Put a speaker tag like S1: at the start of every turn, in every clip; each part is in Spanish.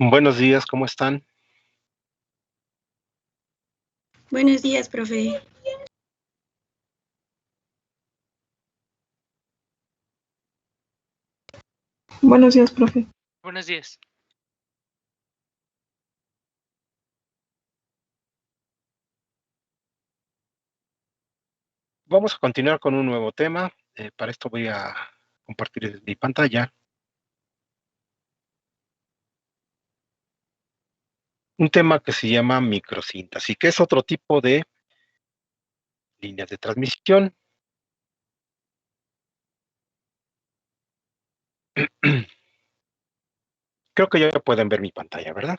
S1: Buenos días, ¿cómo están?
S2: Buenos días, profe.
S3: Buenos días, profe.
S4: Buenos días.
S1: Vamos a continuar con un nuevo tema. Para esto voy a compartir mi pantalla. Un tema que se llama microsíntesis, que es otro tipo de líneas de transmisión. Creo que ya pueden ver mi pantalla, ¿verdad?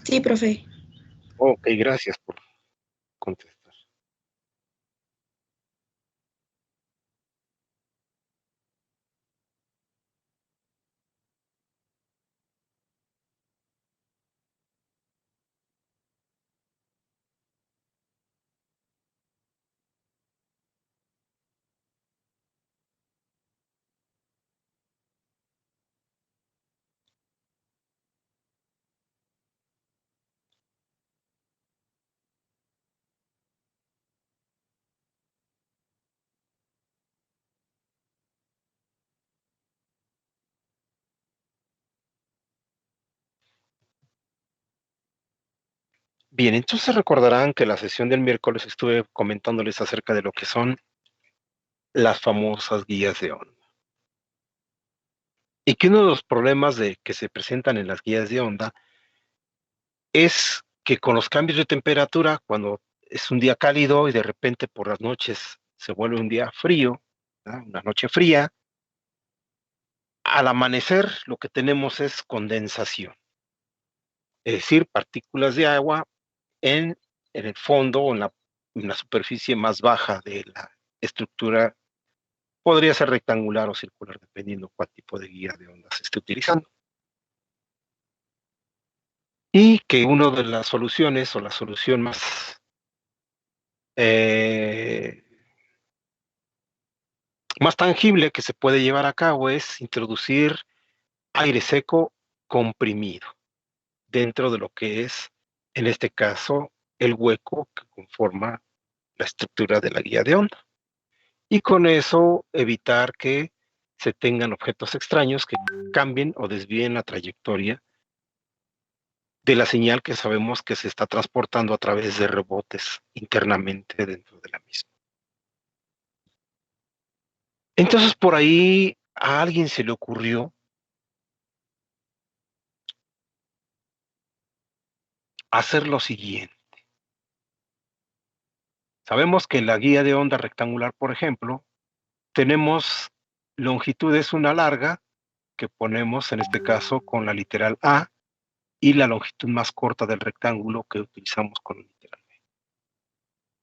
S2: Sí, profe.
S1: Ok, gracias por contestar. Bien, entonces recordarán que la sesión del miércoles estuve comentándoles acerca de lo que son las famosas guías de onda. Y que uno de los problemas que se presentan en las guías de onda es que con los cambios de temperatura, cuando es un día cálido y de repente por las noches se vuelve un día frío, ¿verdad? Una noche fría, al amanecer lo que tenemos es condensación, es decir, partículas de agua en, en el fondo o en la superficie más baja de la estructura. Podría ser rectangular o circular, dependiendo cuál tipo de guía de onda se esté utilizando. Y que una de las soluciones o la solución eh, más tangible que se puede llevar a cabo es introducir aire seco comprimido dentro de lo que es, en este caso, el hueco que conforma la estructura de la guía de onda. Y con eso evitar que se tengan objetos extraños que cambien o desvíen la trayectoria de la señal que sabemos que se está transportando a través de rebotes internamente dentro de la misma. Entonces por ahí a alguien se le ocurrió hacer lo siguiente. Sabemos que en la guía de onda rectangular, por ejemplo, tenemos longitudes una larga, que ponemos en este caso con la literal A, y la longitud más corta del rectángulo que utilizamos con la literal B.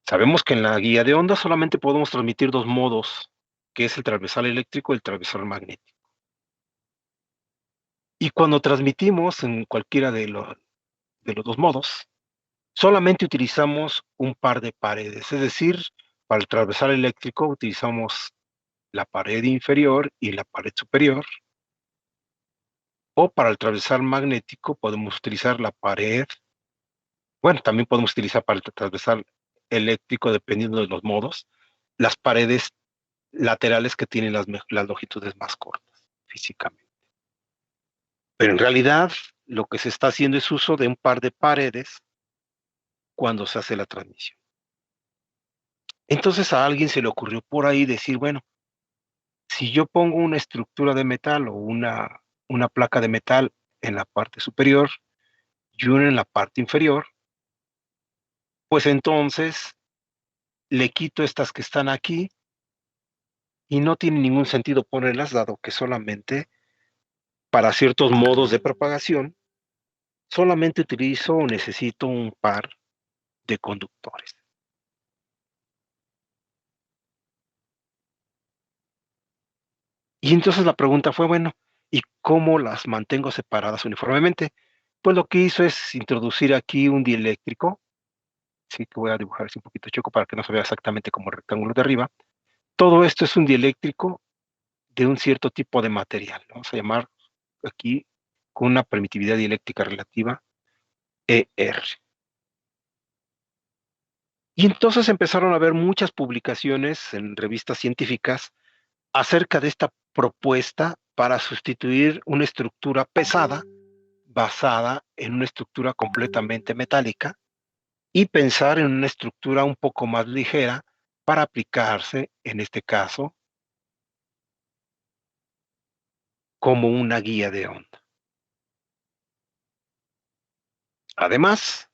S1: Sabemos que en la guía de onda solamente podemos transmitir dos modos, que es el transversal eléctrico y el transversal magnético. Y cuando transmitimos en cualquiera de los dos modos, solamente utilizamos un par de paredes, es decir, para el transversal eléctrico utilizamos la pared inferior y la pared superior, o para el transversal magnético podemos utilizar la pared, bueno, también podemos utilizar para el transversal eléctrico, dependiendo de los modos, las paredes laterales que tienen las longitudes más cortas físicamente. Pero en realidad lo que se está haciendo es uso de un par de paredes cuando se hace la transmisión. Entonces a alguien se le ocurrió por ahí decir, bueno, si yo pongo una estructura de metal o una placa de metal en la parte superior y una en la parte inferior, pues entonces le quito estas que están aquí y no tiene ningún sentido ponerlas, dado que solamente para ciertos modos de propagación solamente utilizo o necesito un par de conductores. Y entonces la pregunta fue, bueno, ¿y cómo las mantengo separadas uniformemente? Pues lo que hizo es introducir aquí un dieléctrico, sí, que voy a dibujar así un poquito choco para que no se vea exactamente como el rectángulo de arriba. Todo esto es un dieléctrico de un cierto tipo de material. Vamos a llamar aquí con una permitividad dieléctrica relativa ER. Y entonces empezaron a haber muchas publicaciones en revistas científicas acerca de esta propuesta para sustituir una estructura pesada basada en una estructura completamente metálica y pensar en una estructura un poco más ligera para aplicarse, en este caso, como una guía de onda. Además,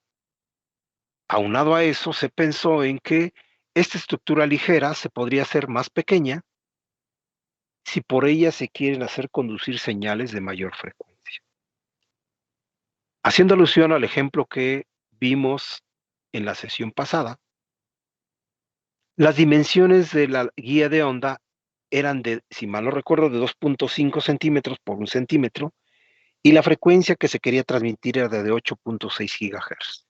S1: aunado a eso, se pensó en que esta estructura ligera se podría hacer más pequeña si por ella se quieren hacer conducir señales de mayor frecuencia. Haciendo alusión al ejemplo que vimos en la sesión pasada, las dimensiones de la guía de onda eran de, si mal no recuerdo, de 2.5 centímetros por 1 centímetro, y la frecuencia que se quería transmitir era de 8.6 gigahertz.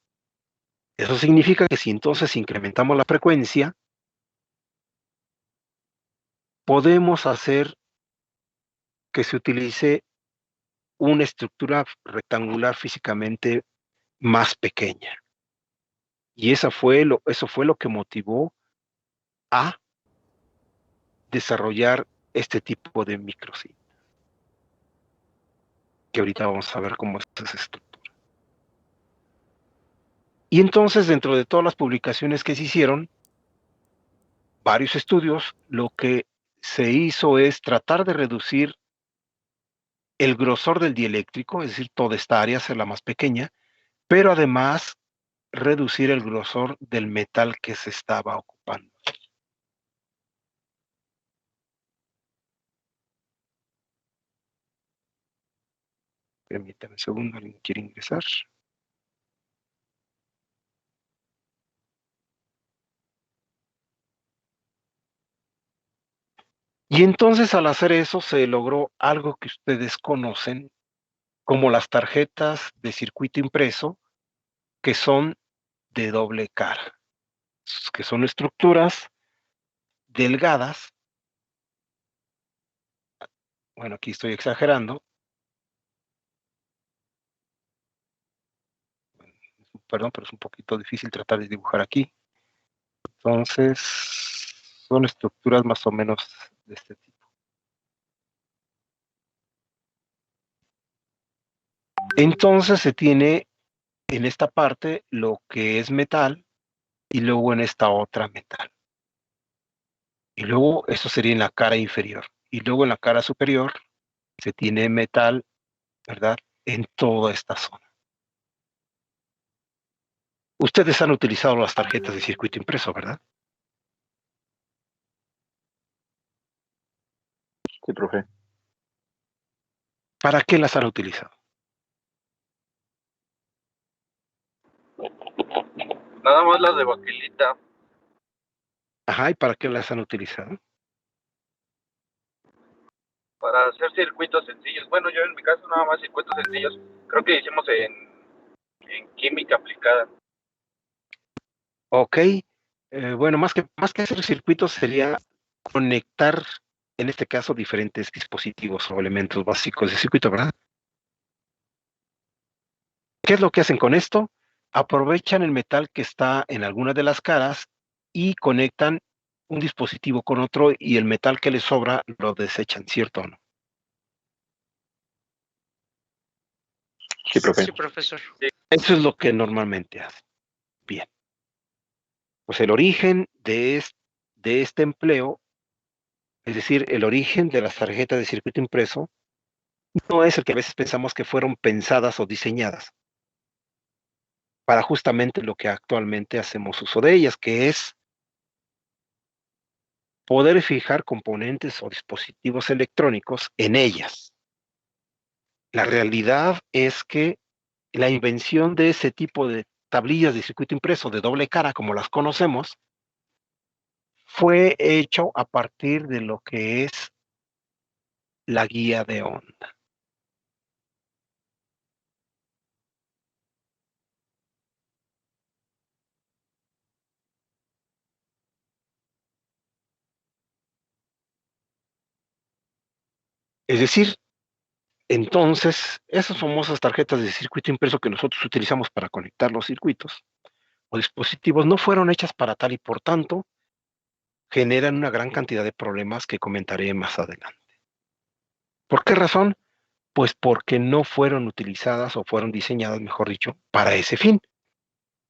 S1: Eso significa que si entonces incrementamos la frecuencia, podemos hacer que se utilice una estructura rectangular físicamente más pequeña. Y eso fue lo que motivó a desarrollar este tipo de microcintas, que ahorita vamos a ver cómo es esa estructura. Y entonces, dentro de todas las publicaciones que se hicieron, varios estudios, lo que se hizo es tratar de reducir el grosor del dieléctrico, es decir, toda esta área hacerla más pequeña, pero además reducir el grosor del metal que se estaba ocupando. Permítame un segundo, alguien quiere ingresar. Y entonces al hacer eso se logró algo que ustedes conocen como las tarjetas de circuito impreso, que son de doble cara, que son estructuras delgadas. Bueno, aquí estoy exagerando. Perdón, pero es un poquito difícil tratar de dibujar aquí. Entonces, son estructuras más o menos de este tipo. Entonces se tiene en esta parte lo que es metal y luego en esta otra metal. Y luego eso sería en la cara inferior. Y luego en la cara superior se tiene metal, ¿verdad? En toda esta zona. Ustedes han utilizado las tarjetas de circuito impreso, ¿verdad?
S4: Sí, profe.
S1: ¿Para qué las han utilizado?
S4: Nada más las de baquelita.
S1: Ajá, ¿y para qué las han utilizado?
S4: Para hacer circuitos sencillos. Bueno, yo en mi caso nada más circuitos sencillos. Creo que hicimos en química aplicada.
S1: Ok. Bueno, más que hacer circuitos sería conectar, en este caso, diferentes dispositivos o elementos básicos de circuito, ¿verdad? ¿Qué es lo que hacen con esto? Aprovechan el metal que está en alguna de las caras y conectan un dispositivo con otro y el metal que les sobra lo desechan, ¿cierto o no?
S4: Sí, profe.
S5: Sí, profesor.
S1: Eso es lo que normalmente hacen. Bien. Pues el origen de este empleo, es decir, el origen de las tarjetas de circuito impreso, no es el que a veces pensamos que fueron pensadas o diseñadas para justamente lo que actualmente hacemos uso de ellas, que es poder fijar componentes o dispositivos electrónicos en ellas. La realidad es que la invención de ese tipo de tablillas de circuito impreso de doble cara, como las conocemos, fue hecho a partir de lo que es la guía de onda. Es decir, entonces, esas famosas tarjetas de circuito impreso que nosotros utilizamos para conectar los circuitos o dispositivos no fueron hechas para tal y por tanto generan una gran cantidad de problemas que comentaré más adelante. ¿Por qué razón? Pues porque no fueron utilizadas o fueron diseñadas, mejor dicho, para ese fin,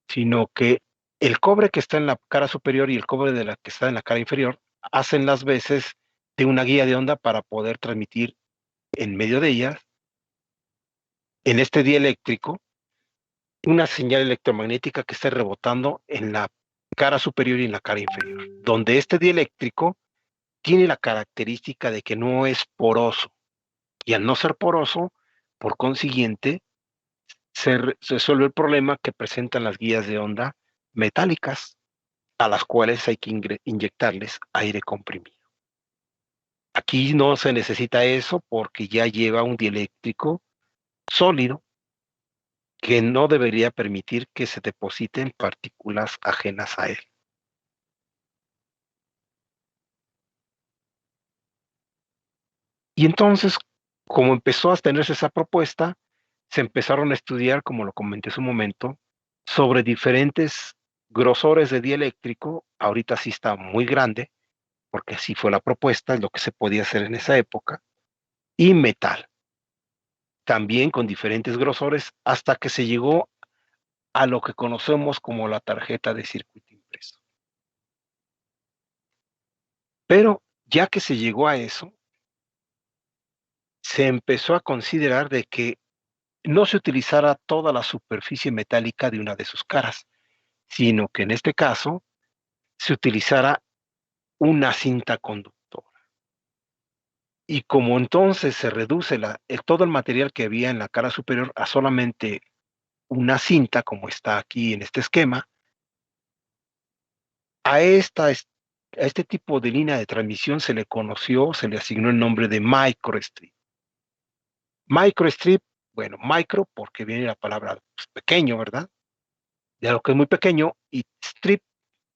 S1: sino que el cobre que está en la cara superior y el cobre de la que está en la cara inferior hacen las veces de una guía de onda para poder transmitir en medio de ellas, en este dieléctrico, una señal electromagnética que esté rebotando en la cara superior y en la cara inferior, donde este dieléctrico tiene la característica de que no es poroso, y al no ser poroso, por consiguiente, se resuelve el problema que presentan las guías de onda metálicas, a las cuales hay que inyectarles aire comprimido. Aquí no se necesita eso porque ya lleva un dieléctrico sólido que no debería permitir que se depositen partículas ajenas a él. Y entonces, como empezó a tenerse esa propuesta, se empezaron a estudiar, como lo comenté hace un momento, sobre diferentes grosores de dieléctrico. Ahorita sí está muy grande, porque así fue la propuesta, es lo que se podía hacer en esa época, y metal, también con diferentes grosores, hasta que se llegó a lo que conocemos como la tarjeta de circuito impreso. Pero ya que se llegó a eso, se empezó a considerar de que no se utilizara toda la superficie metálica de una de sus caras, sino que en este caso se utilizara una cinta conductora. Y como entonces se reduce todo el material que había en la cara superior a solamente una cinta, como está aquí en este esquema, a, esta, a este tipo de línea de transmisión se le asignó el nombre de microstrip. Microstrip, bueno, micro porque viene la palabra pues, pequeño, ¿verdad? De algo que es muy pequeño, y strip,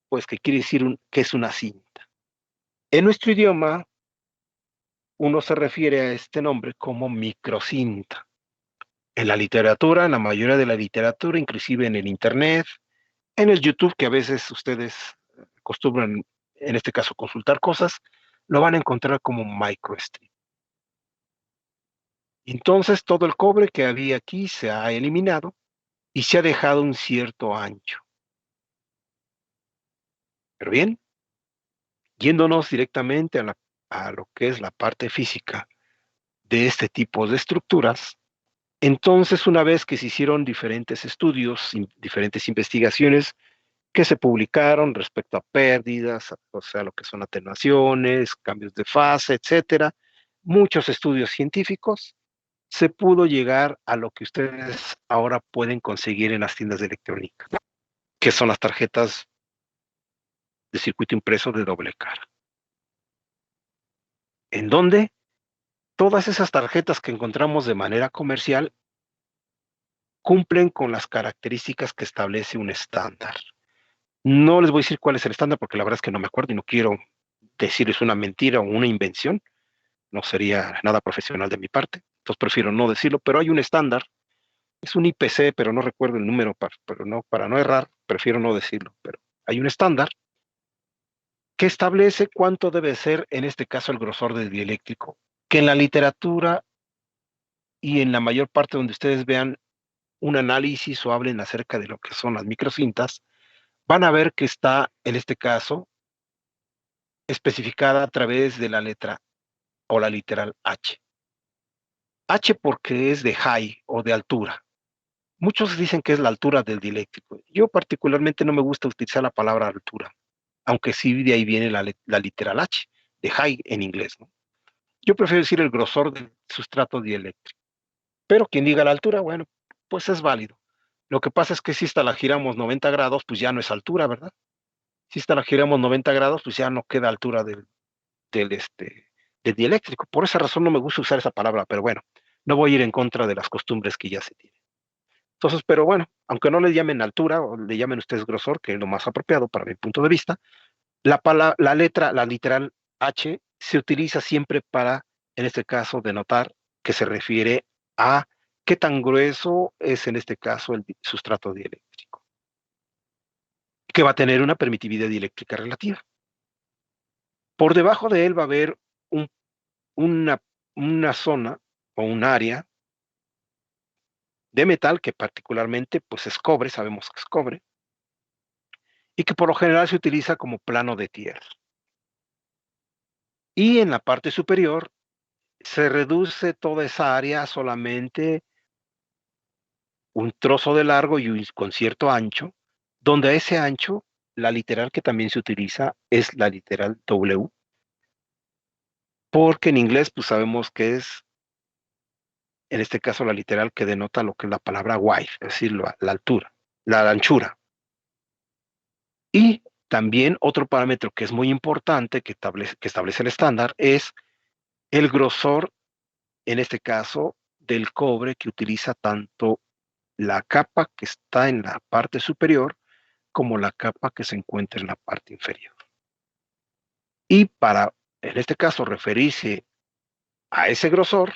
S1: pues que quiere decir que es una cinta. En nuestro idioma, uno se refiere a este nombre como microcinta. En la literatura, en la mayoría de la literatura, inclusive en el Internet, en el YouTube, que a veces ustedes acostumbran, en este caso, consultar cosas, lo van a encontrar como microstrip. Entonces, todo el cobre que había aquí se ha eliminado y se ha dejado un cierto ancho. Pero bien, Yéndonos directamente a lo que es la parte física de este tipo de estructuras, entonces una vez que se hicieron diferentes estudios, diferentes investigaciones que se publicaron respecto a pérdidas, o sea, lo que son atenuaciones, cambios de fase, etcétera, muchos estudios científicos, se pudo llegar a lo que ustedes ahora pueden conseguir en las tiendas de electrónica, que son las tarjetas de circuito impreso de doble cara. ¿En dónde? Todas esas tarjetas que encontramos de manera comercial cumplen con las características que establece un estándar. No les voy a decir cuál es el estándar porque la verdad es que no me acuerdo y no quiero decirles una mentira o una invención. No sería nada profesional de mi parte. Entonces prefiero no decirlo, pero hay un estándar. Es un IPC, pero no recuerdo el número, para no errar, prefiero no decirlo. Pero hay un estándar que establece cuánto debe ser, en este caso, el grosor del dieléctrico, que en la literatura y en la mayor parte donde ustedes vean un análisis o hablen acerca de lo que son las microcintas, van a ver que está, en este caso, especificada a través de la letra o la literal H. H porque es de high o de altura. Muchos dicen que es la altura del dieléctrico. Yo particularmente no me gusta utilizar la palabra altura, aunque sí de ahí viene la literal H, de high en inglés, ¿no? Yo prefiero decir el grosor del sustrato dieléctrico. Pero quien diga la altura, bueno, pues es válido. Lo que pasa es que si esta la giramos 90 grados, pues ya no es altura, ¿verdad? Si esta la giramos 90 grados, pues ya no queda altura del dieléctrico. Por esa razón no me gusta usar esa palabra, pero bueno, no voy a ir en contra de las costumbres que ya se tienen. Entonces, pero bueno, aunque no le llamen altura o le llamen ustedes grosor, que es lo más apropiado para mi punto de vista, la letra, la literal H, se utiliza siempre para, en este caso, denotar que se refiere a qué tan grueso es, en este caso, el sustrato dieléctrico, que va a tener una permitividad dieléctrica relativa. Por debajo de él va a haber un, una, una zona o un área de metal que particularmente pues es cobre, sabemos que es cobre, y que por lo general se utiliza como plano de tierra. Y en la parte superior se reduce toda esa área a solamente un trozo de largo y con cierto ancho, donde a ese ancho la literal que también se utiliza es la literal W, porque en inglés pues sabemos que es, en este caso, la literal que denota lo que es la palabra wide, es decir, la altura, la anchura. Y también otro parámetro que es muy importante que establece el estándar es el grosor, en este caso, del cobre que utiliza tanto la capa que está en la parte superior como la capa que se encuentra en la parte inferior. Y para, en este caso, referirse a ese grosor,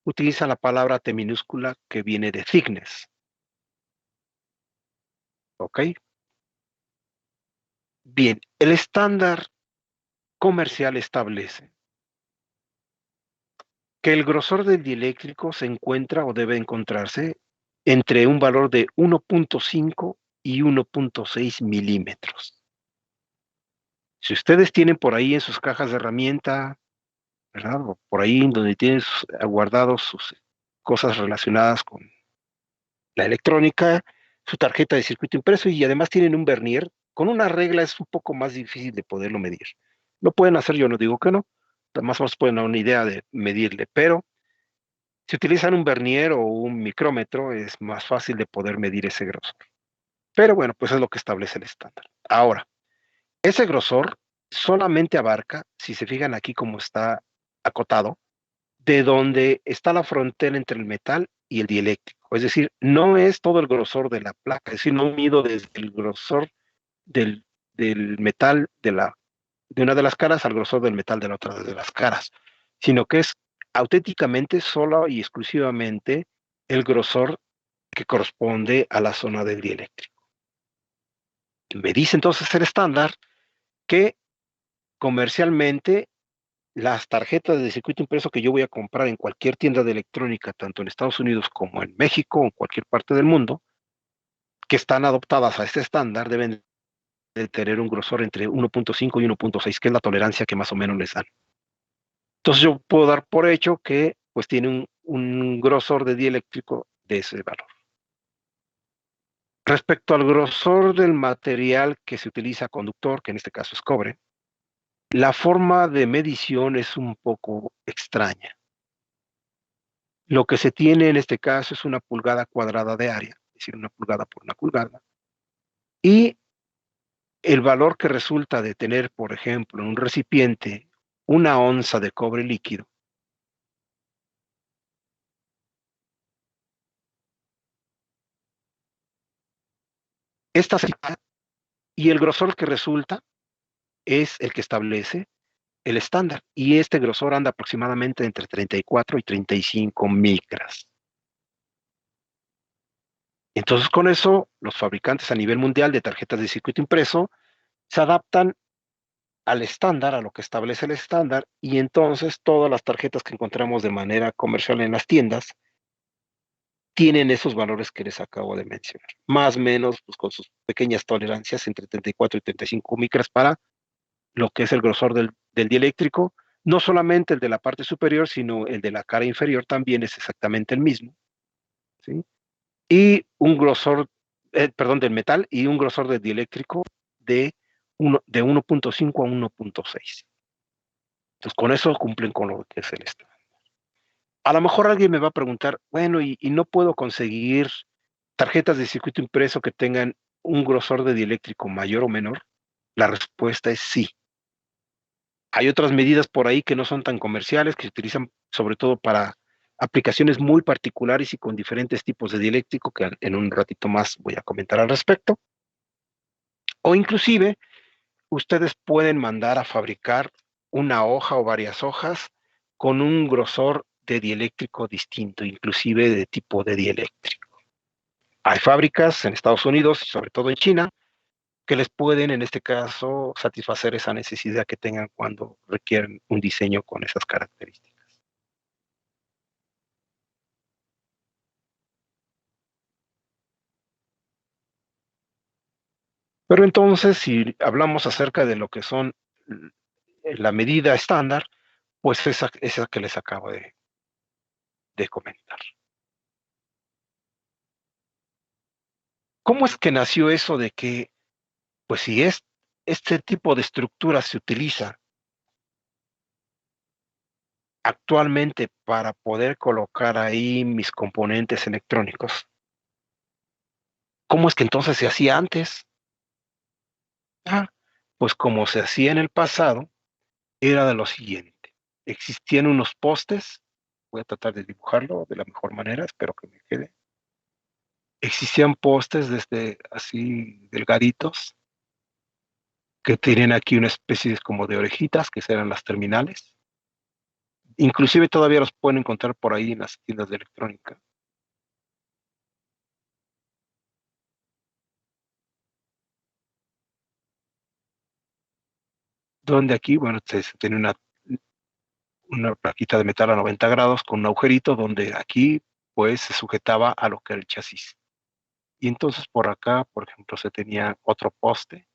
S1: utiliza la palabra T minúscula que viene de thickness. ¿Ok? Bien, el estándar comercial establece que el grosor del dieléctrico se encuentra o debe encontrarse entre un valor de 1.5 y 1.6 milímetros. Si ustedes tienen por ahí en sus cajas de herramienta, ¿verdad? O por ahí donde tienen guardados sus cosas relacionadas con la electrónica, su tarjeta de circuito impreso y además tienen un vernier, con una regla es un poco más difícil de poderlo medir. Lo pueden hacer, yo no digo que no, más o menos pueden dar una idea de medirle, pero si utilizan un vernier o un micrómetro es más fácil de poder medir ese grosor. Pero bueno, pues es lo que establece el estándar. Ahora, ese grosor solamente abarca, si se fijan aquí como está acotado, de donde está la frontera entre el metal y el dieléctrico. Es decir, no es todo el grosor de la placa, es decir, no mido desde el grosor del, del metal de una de las caras al grosor del metal de la otra de las caras, sino que es auténticamente solo y exclusivamente el grosor que corresponde a la zona del dieléctrico. Me dice entonces el estándar que comercialmente las tarjetas de circuito impreso que yo voy a comprar en cualquier tienda de electrónica, tanto en Estados Unidos como en México o en cualquier parte del mundo, que están adoptadas a este estándar, deben tener un grosor entre 1.5 y 1.6, que es la tolerancia que más o menos les dan. Entonces yo puedo dar por hecho que pues tiene un grosor de dieléctrico de ese valor. Respecto al grosor del material que se utiliza conductor, que en este caso es cobre, la forma de medición es un poco extraña. Lo que se tiene en este caso es una pulgada cuadrada de área, es decir, una pulgada por una pulgada, y el valor que resulta de tener, por ejemplo, en un recipiente, 1 onza de cobre líquido, esta y el grosor que resulta es el que establece el estándar, y este grosor anda aproximadamente entre 34 y 35 micras. Entonces, con eso, los fabricantes a nivel mundial de tarjetas de circuito impreso se adaptan al estándar, a lo que establece el estándar, y entonces todas las tarjetas que encontramos de manera comercial en las tiendas tienen esos valores que les acabo de mencionar, más o menos pues, con sus pequeñas tolerancias entre 34 y 35 micras para lo que es el grosor del dieléctrico, no solamente el de la parte superior, sino el de la cara inferior también es exactamente el mismo, ¿sí? Y un grosor, del metal, y un grosor de dieléctrico de 1.5 a 1.6. Entonces, con eso cumplen con lo que es el estándar. A lo mejor alguien me va a preguntar, bueno, y no puedo conseguir tarjetas de circuito impreso que tengan un grosor de dieléctrico mayor o menor. La respuesta es sí. Hay otras medidas por ahí que no son tan comerciales, que se utilizan sobre todo para aplicaciones muy particulares y con diferentes tipos de dieléctrico, que en un ratito más voy a comentar al respecto. O inclusive, ustedes pueden mandar a fabricar una hoja o varias hojas con un grosor de dieléctrico distinto, inclusive de tipo de dieléctrico. Hay fábricas en Estados Unidos y sobre todo en China que les pueden, en este caso, satisfacer esa necesidad que tengan cuando requieren un diseño con esas características. Pero entonces, si hablamos acerca de lo que son la medida estándar, pues esa que les acabo de comentar. ¿Cómo es que nació eso de que, pues si este tipo de estructura se utiliza actualmente para poder colocar ahí mis componentes electrónicos? ¿Cómo es que entonces se hacía antes? Ah, pues como se hacía en el pasado, era de lo siguiente. Existían unos postes, voy a tratar de dibujarlo de la mejor manera, espero que me quede. Existían postes desde así delgaditos, que tienen aquí una especie como de orejitas, que serán las terminales. Inclusive todavía los pueden encontrar por ahí en las tiendas de electrónica. Donde aquí, bueno, se tiene una plaquita de metal a 90 grados con un agujerito donde aquí, pues, se sujetaba a lo que era el chasis. Y entonces por acá, por ejemplo, se tenía otro poste.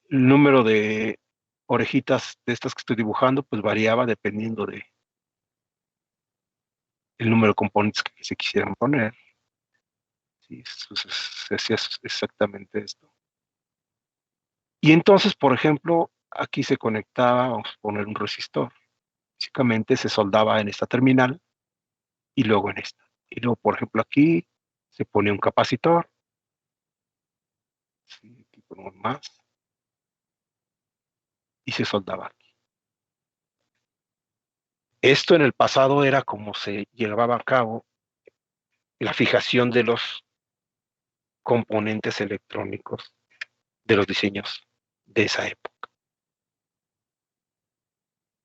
S1: El número de orejitas de estas que estoy dibujando, pues variaba dependiendo de el número de componentes que se quisieran poner. Sí, se hacía exactamente esto. Y entonces, por ejemplo, aquí se conectaba, vamos a poner un resistor. Básicamente se soldaba en esta terminal y luego en esta. Y luego, por ejemplo, aquí se pone un capacitor. Sí, aquí ponemos más. Y se soldaba aquí. Esto en el pasado era como se llevaba a cabo la fijación de los componentes electrónicos de los diseños de esa época.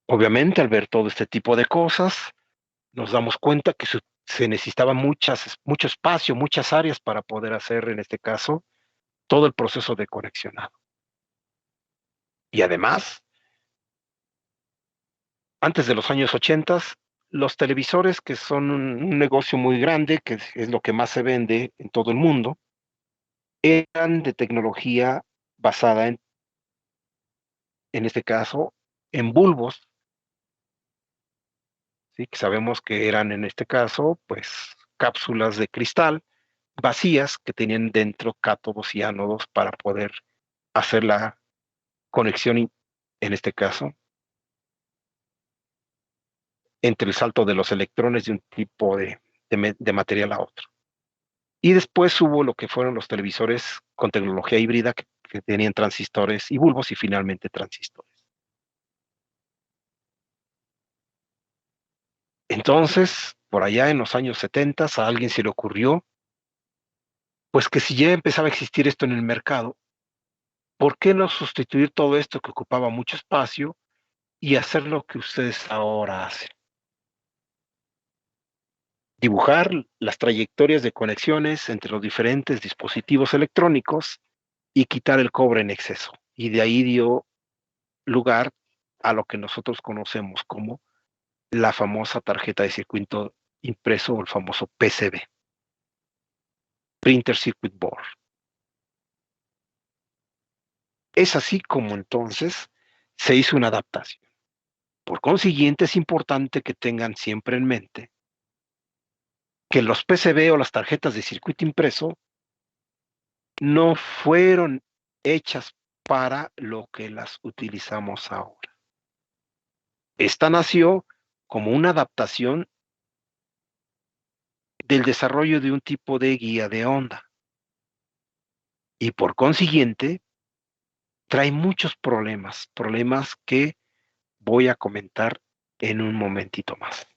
S1: Obviamente, al ver todo este tipo de cosas, nos damos cuenta que se necesitaba mucho espacio, muchas áreas para poder hacer, en este caso, todo el proceso de conexionado. Y además, antes de los años 80, los televisores, que son un negocio muy grande, que es lo que más se vende en todo el mundo, eran de tecnología basada en este caso, en bulbos, ¿sí? Que sabemos que eran en este caso, pues, cápsulas de cristal vacías que tenían dentro cátodos y ánodos para poder hacer la conexión, en este caso, entre el salto de los electrones de un tipo de material a otro. Y después hubo lo que fueron los televisores con tecnología híbrida que tenían transistores y bulbos y finalmente transistores. Entonces, por allá en los años 70, a alguien se le ocurrió, pues que si ya empezaba a existir esto en el mercado, ¿por qué no sustituir todo esto que ocupaba mucho espacio y hacer lo que ustedes ahora hacen? Dibujar las trayectorias de conexiones entre los diferentes dispositivos electrónicos y quitar el cobre en exceso. Y de ahí dio lugar a lo que nosotros conocemos como la famosa tarjeta de circuito impreso o el famoso PCB, Printer Circuit Board. Es así como entonces se hizo una adaptación. Por consiguiente, es importante que tengan siempre en mente que los PCB o las tarjetas de circuito impreso no fueron hechas para lo que las utilizamos ahora. Esta nació como una adaptación del desarrollo de un tipo de guía de onda y por consiguiente trae muchos problemas que voy a comentar en un momentito más.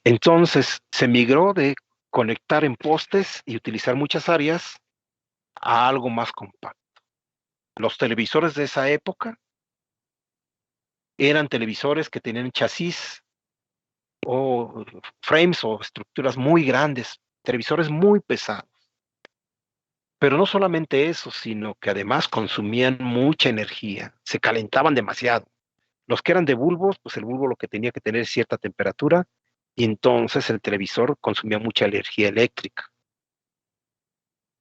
S1: Entonces se migró de conectar en postes y utilizar muchas áreas a algo más compacto. Los televisores de esa época eran televisores que tenían chasis o frames o estructuras muy grandes, televisores muy pesados. Pero no solamente eso, sino que además consumían mucha energía, se calentaban demasiado. Los que eran de bulbos, pues el bulbo lo que tenía que tener es cierta temperatura y entonces el televisor consumía mucha energía eléctrica.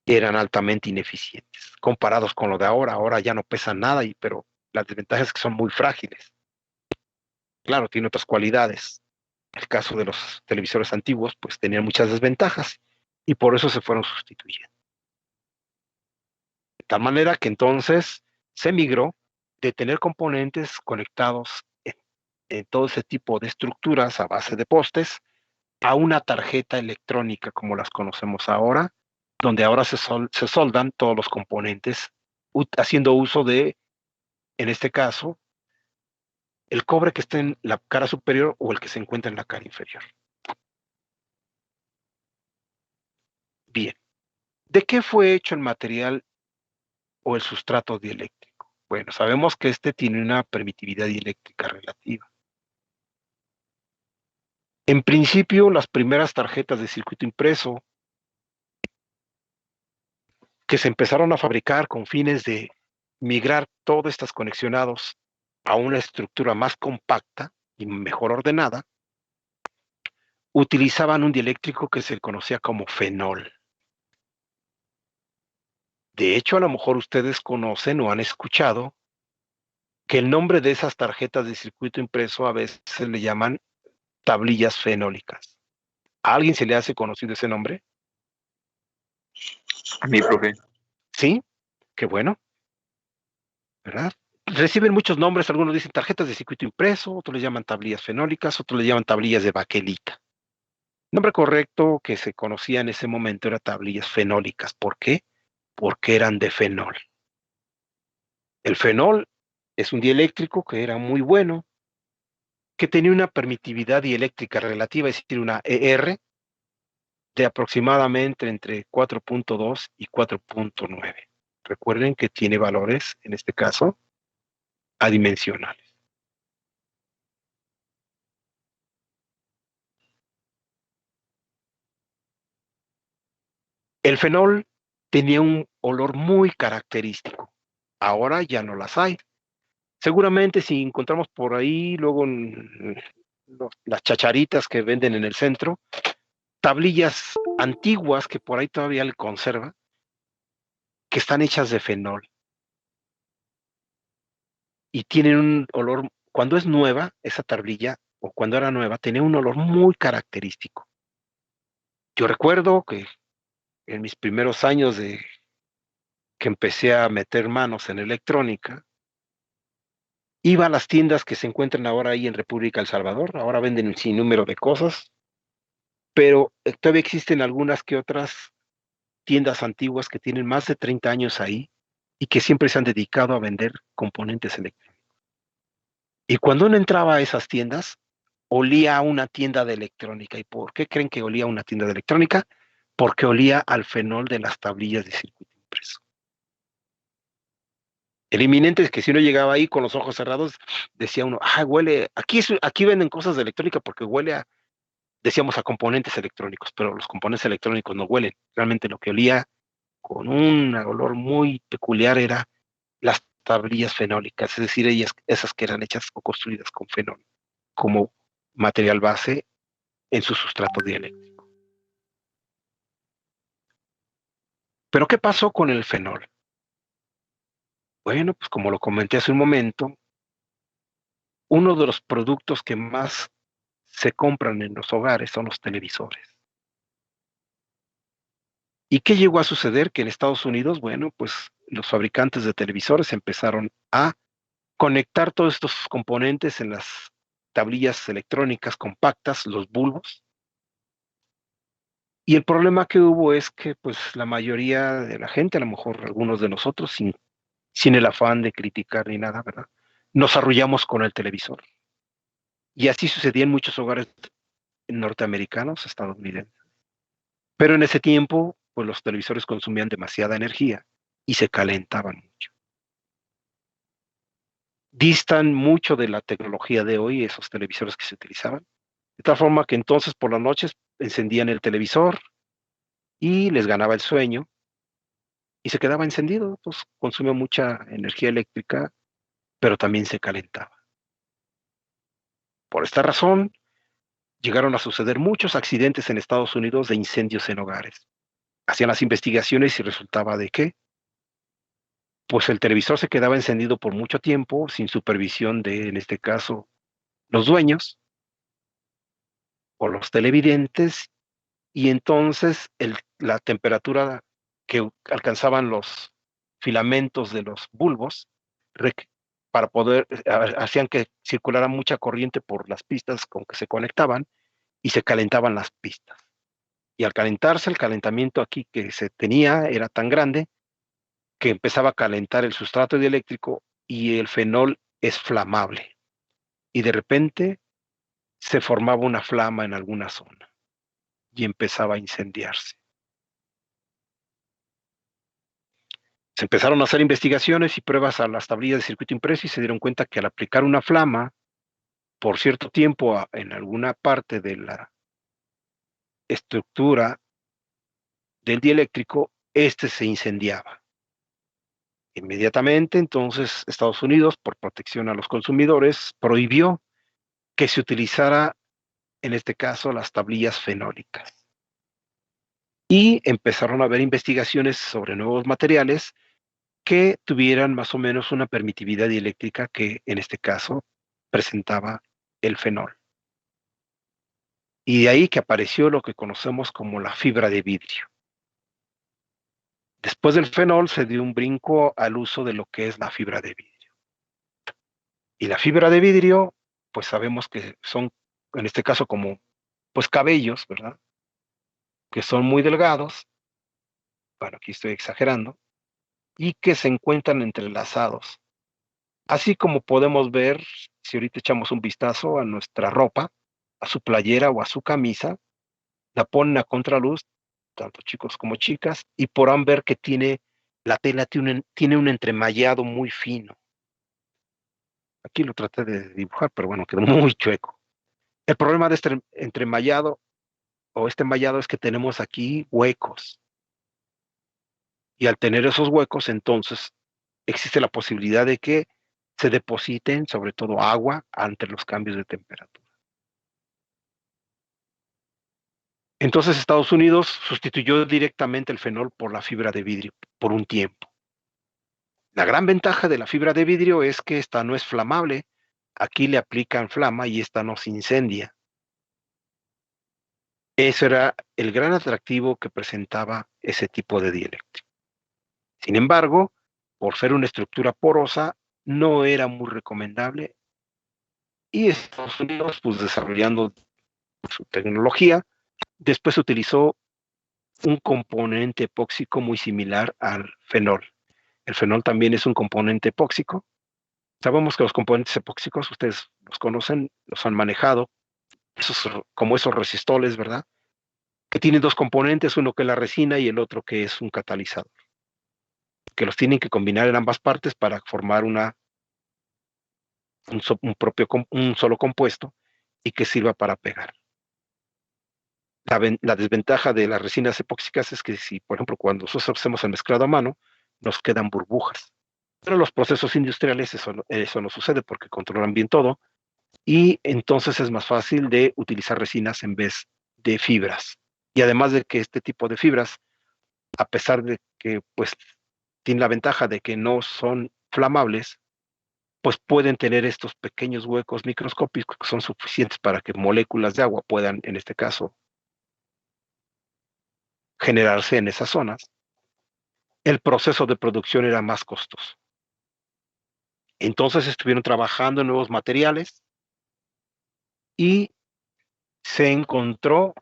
S1: Eran altamente ineficientes. Comparados con lo de ahora ya no pesan nada, pero las desventajas es que son muy frágiles. Claro, tiene otras cualidades. El caso de los televisores antiguos, pues tenían muchas desventajas y por eso se fueron sustituyendo. De tal manera que entonces se migró de tener componentes conectados en todo ese tipo de estructuras a base de postes a una tarjeta electrónica como las conocemos ahora, donde ahora se soldan todos los componentes haciendo uso de, en este caso, el cobre que está en la cara superior o el que se encuentra en la cara inferior. Bien, ¿de qué fue hecho el material o el sustrato dieléctrico? Bueno, sabemos que este tiene una permitividad dieléctrica relativa. En principio, las primeras tarjetas de circuito impreso que se empezaron a fabricar con fines de migrar todos estos conexionados a una estructura más compacta y mejor ordenada, utilizaban un dieléctrico que se conocía como fenol. De hecho, a lo mejor ustedes conocen o han escuchado que el nombre de esas tarjetas de circuito impreso a veces se le llaman tablillas fenólicas. ¿A alguien se le hace conocido ese nombre?
S5: A mí, profe.
S1: Sí, qué bueno, ¿verdad? Reciben muchos nombres, algunos dicen tarjetas de circuito impreso, otros les llaman tablillas fenólicas, otros les llaman tablillas de baquelita. El nombre correcto que se conocía en ese momento era tablillas fenólicas. ¿Por qué? Porque eran de fenol. El fenol es un dieléctrico que era muy bueno, que tenía una permitividad dieléctrica relativa, es decir, una ER de aproximadamente entre 4.2 y 4.9. Recuerden que tiene valores, en este caso, adimensionales. El fenol tenía un olor muy característico. Ahora ya no las hay. Seguramente si encontramos por ahí luego las chacharitas que venden en el centro, tablillas antiguas que por ahí todavía le conserva, que están hechas de fenol y tienen un olor, cuando es nueva, esa tablilla, o cuando era nueva, tenía un olor muy característico. Yo recuerdo que en mis primeros años de que empecé a meter manos en electrónica, iba a las tiendas que se encuentran ahora ahí en República El Salvador, ahora venden un sinnúmero de cosas, pero todavía existen algunas que otras tiendas antiguas que tienen más de 30 años ahí y que siempre se han dedicado a vender componentes electrónicos. Y cuando uno entraba a esas tiendas, olía a una tienda de electrónica. ¿Y por qué creen que olía a una tienda de electrónica? Porque olía al fenol de las tablillas de circuito impreso. El inminente es que si uno llegaba ahí con los ojos cerrados, decía uno, huele, aquí venden cosas de electrónica porque huele a, decíamos, a componentes electrónicos, pero los componentes electrónicos no huelen. Realmente lo que olía con un olor muy peculiar era las tablillas fenólicas, es decir, esas que eran hechas o construidas con fenol como material base en su sustrato dieléctrico. Pero ¿qué pasó con el fenol? Bueno, pues como lo comenté hace un momento, uno de los productos que más se compran en los hogares son los televisores. ¿Y qué llegó a suceder? Que en Estados Unidos, bueno, pues los fabricantes de televisores empezaron a conectar todos estos componentes en las tablillas electrónicas compactas, los bulbos. Y el problema que hubo es que pues la mayoría de la gente, a lo mejor algunos de nosotros, sin el afán de criticar ni nada, ¿verdad? Nos arrullamos con el televisor. Y así sucedía en muchos hogares norteamericanos, estadounidenses. Pero en ese tiempo, pues los televisores consumían demasiada energía y se calentaban mucho. Distan mucho de la tecnología de hoy esos televisores que se utilizaban, de tal forma que entonces por las noches encendían el televisor y les ganaba el sueño y se quedaba encendido, pues consumía mucha energía eléctrica, pero también se calentaba. Por esta razón, llegaron a suceder muchos accidentes en Estados Unidos de incendios en hogares. Hacían las investigaciones y resultaba de que, pues el televisor se quedaba encendido por mucho tiempo sin supervisión de, en este caso, los dueños o los televidentes, y entonces la temperatura que alcanzaban los filamentos de los bulbos para poder, hacían que circulara mucha corriente por las pistas con que se conectaban y se calentaban las pistas. Y al calentarse, el calentamiento aquí que se tenía era tan grande que empezaba a calentar el sustrato dieléctrico y el fenol es flamable. Y de repente se formaba una flama en alguna zona y empezaba a incendiarse. Se empezaron a hacer investigaciones y pruebas a las tablillas de circuito impreso y se dieron cuenta que al aplicar una flama por cierto tiempo en alguna parte de la estructura del dieléctrico, este se incendiaba. Inmediatamente, entonces, Estados Unidos, por protección a los consumidores, prohibió que se utilizara, en este caso, las tablillas fenólicas. Y empezaron a haber investigaciones sobre nuevos materiales que tuvieran más o menos una permitividad dieléctrica que, en este caso, presentaba el fenol. Y de ahí que apareció lo que conocemos como la fibra de vidrio. Después del fenol se dio un brinco al uso de lo que es la fibra de vidrio. Y la fibra de vidrio, pues sabemos que son, en este caso, como pues cabellos, ¿verdad? Que son muy delgados, bueno, aquí estoy exagerando, y que se encuentran entrelazados. Así como podemos ver, si ahorita echamos un vistazo a nuestra ropa, a su playera o a su camisa, la ponen a contraluz, tanto chicos como chicas, y podrán ver que la tela tiene un entremallado muy fino. Aquí lo traté de dibujar, pero bueno, quedó muy chueco. El problema de este entremallado o este mallado es que tenemos aquí huecos. Y al tener esos huecos, entonces existe la posibilidad de que se depositen, sobre todo agua, ante los cambios de temperatura. Entonces Estados Unidos sustituyó directamente el fenol por la fibra de vidrio por un tiempo. La gran ventaja de la fibra de vidrio es que esta no es flamable. Aquí le aplican flama y esta no se incendia. Ese era el gran atractivo que presentaba ese tipo de dieléctrico. Sin embargo, por ser una estructura porosa, no era muy recomendable y Estados Unidos, pues desarrollando su tecnología, después utilizó un componente epóxico muy similar al fenol. El fenol también es un componente epóxico. Sabemos que los componentes epóxicos, ustedes los conocen, los han manejado, como esos resistoles, ¿verdad? Que tienen dos componentes, uno que es la resina y el otro que es un catalizador, que los tienen que combinar en ambas partes para formar un solo compuesto y que sirva para pegar. La desventaja de las resinas epóxicas es que si, por ejemplo, cuando nosotros hacemos el mezclado a mano, nos quedan burbujas. Pero los procesos industriales eso no sucede porque controlan bien todo y entonces es más fácil de utilizar resinas en vez de fibras. Y además de que este tipo de fibras, a pesar de que pues tienen la ventaja de que no son flamables, pues pueden tener estos pequeños huecos microscópicos que son suficientes para que moléculas de agua puedan, en este caso, generarse en esas zonas. El proceso de producción era más costoso. Entonces estuvieron trabajando en nuevos materiales y se encontró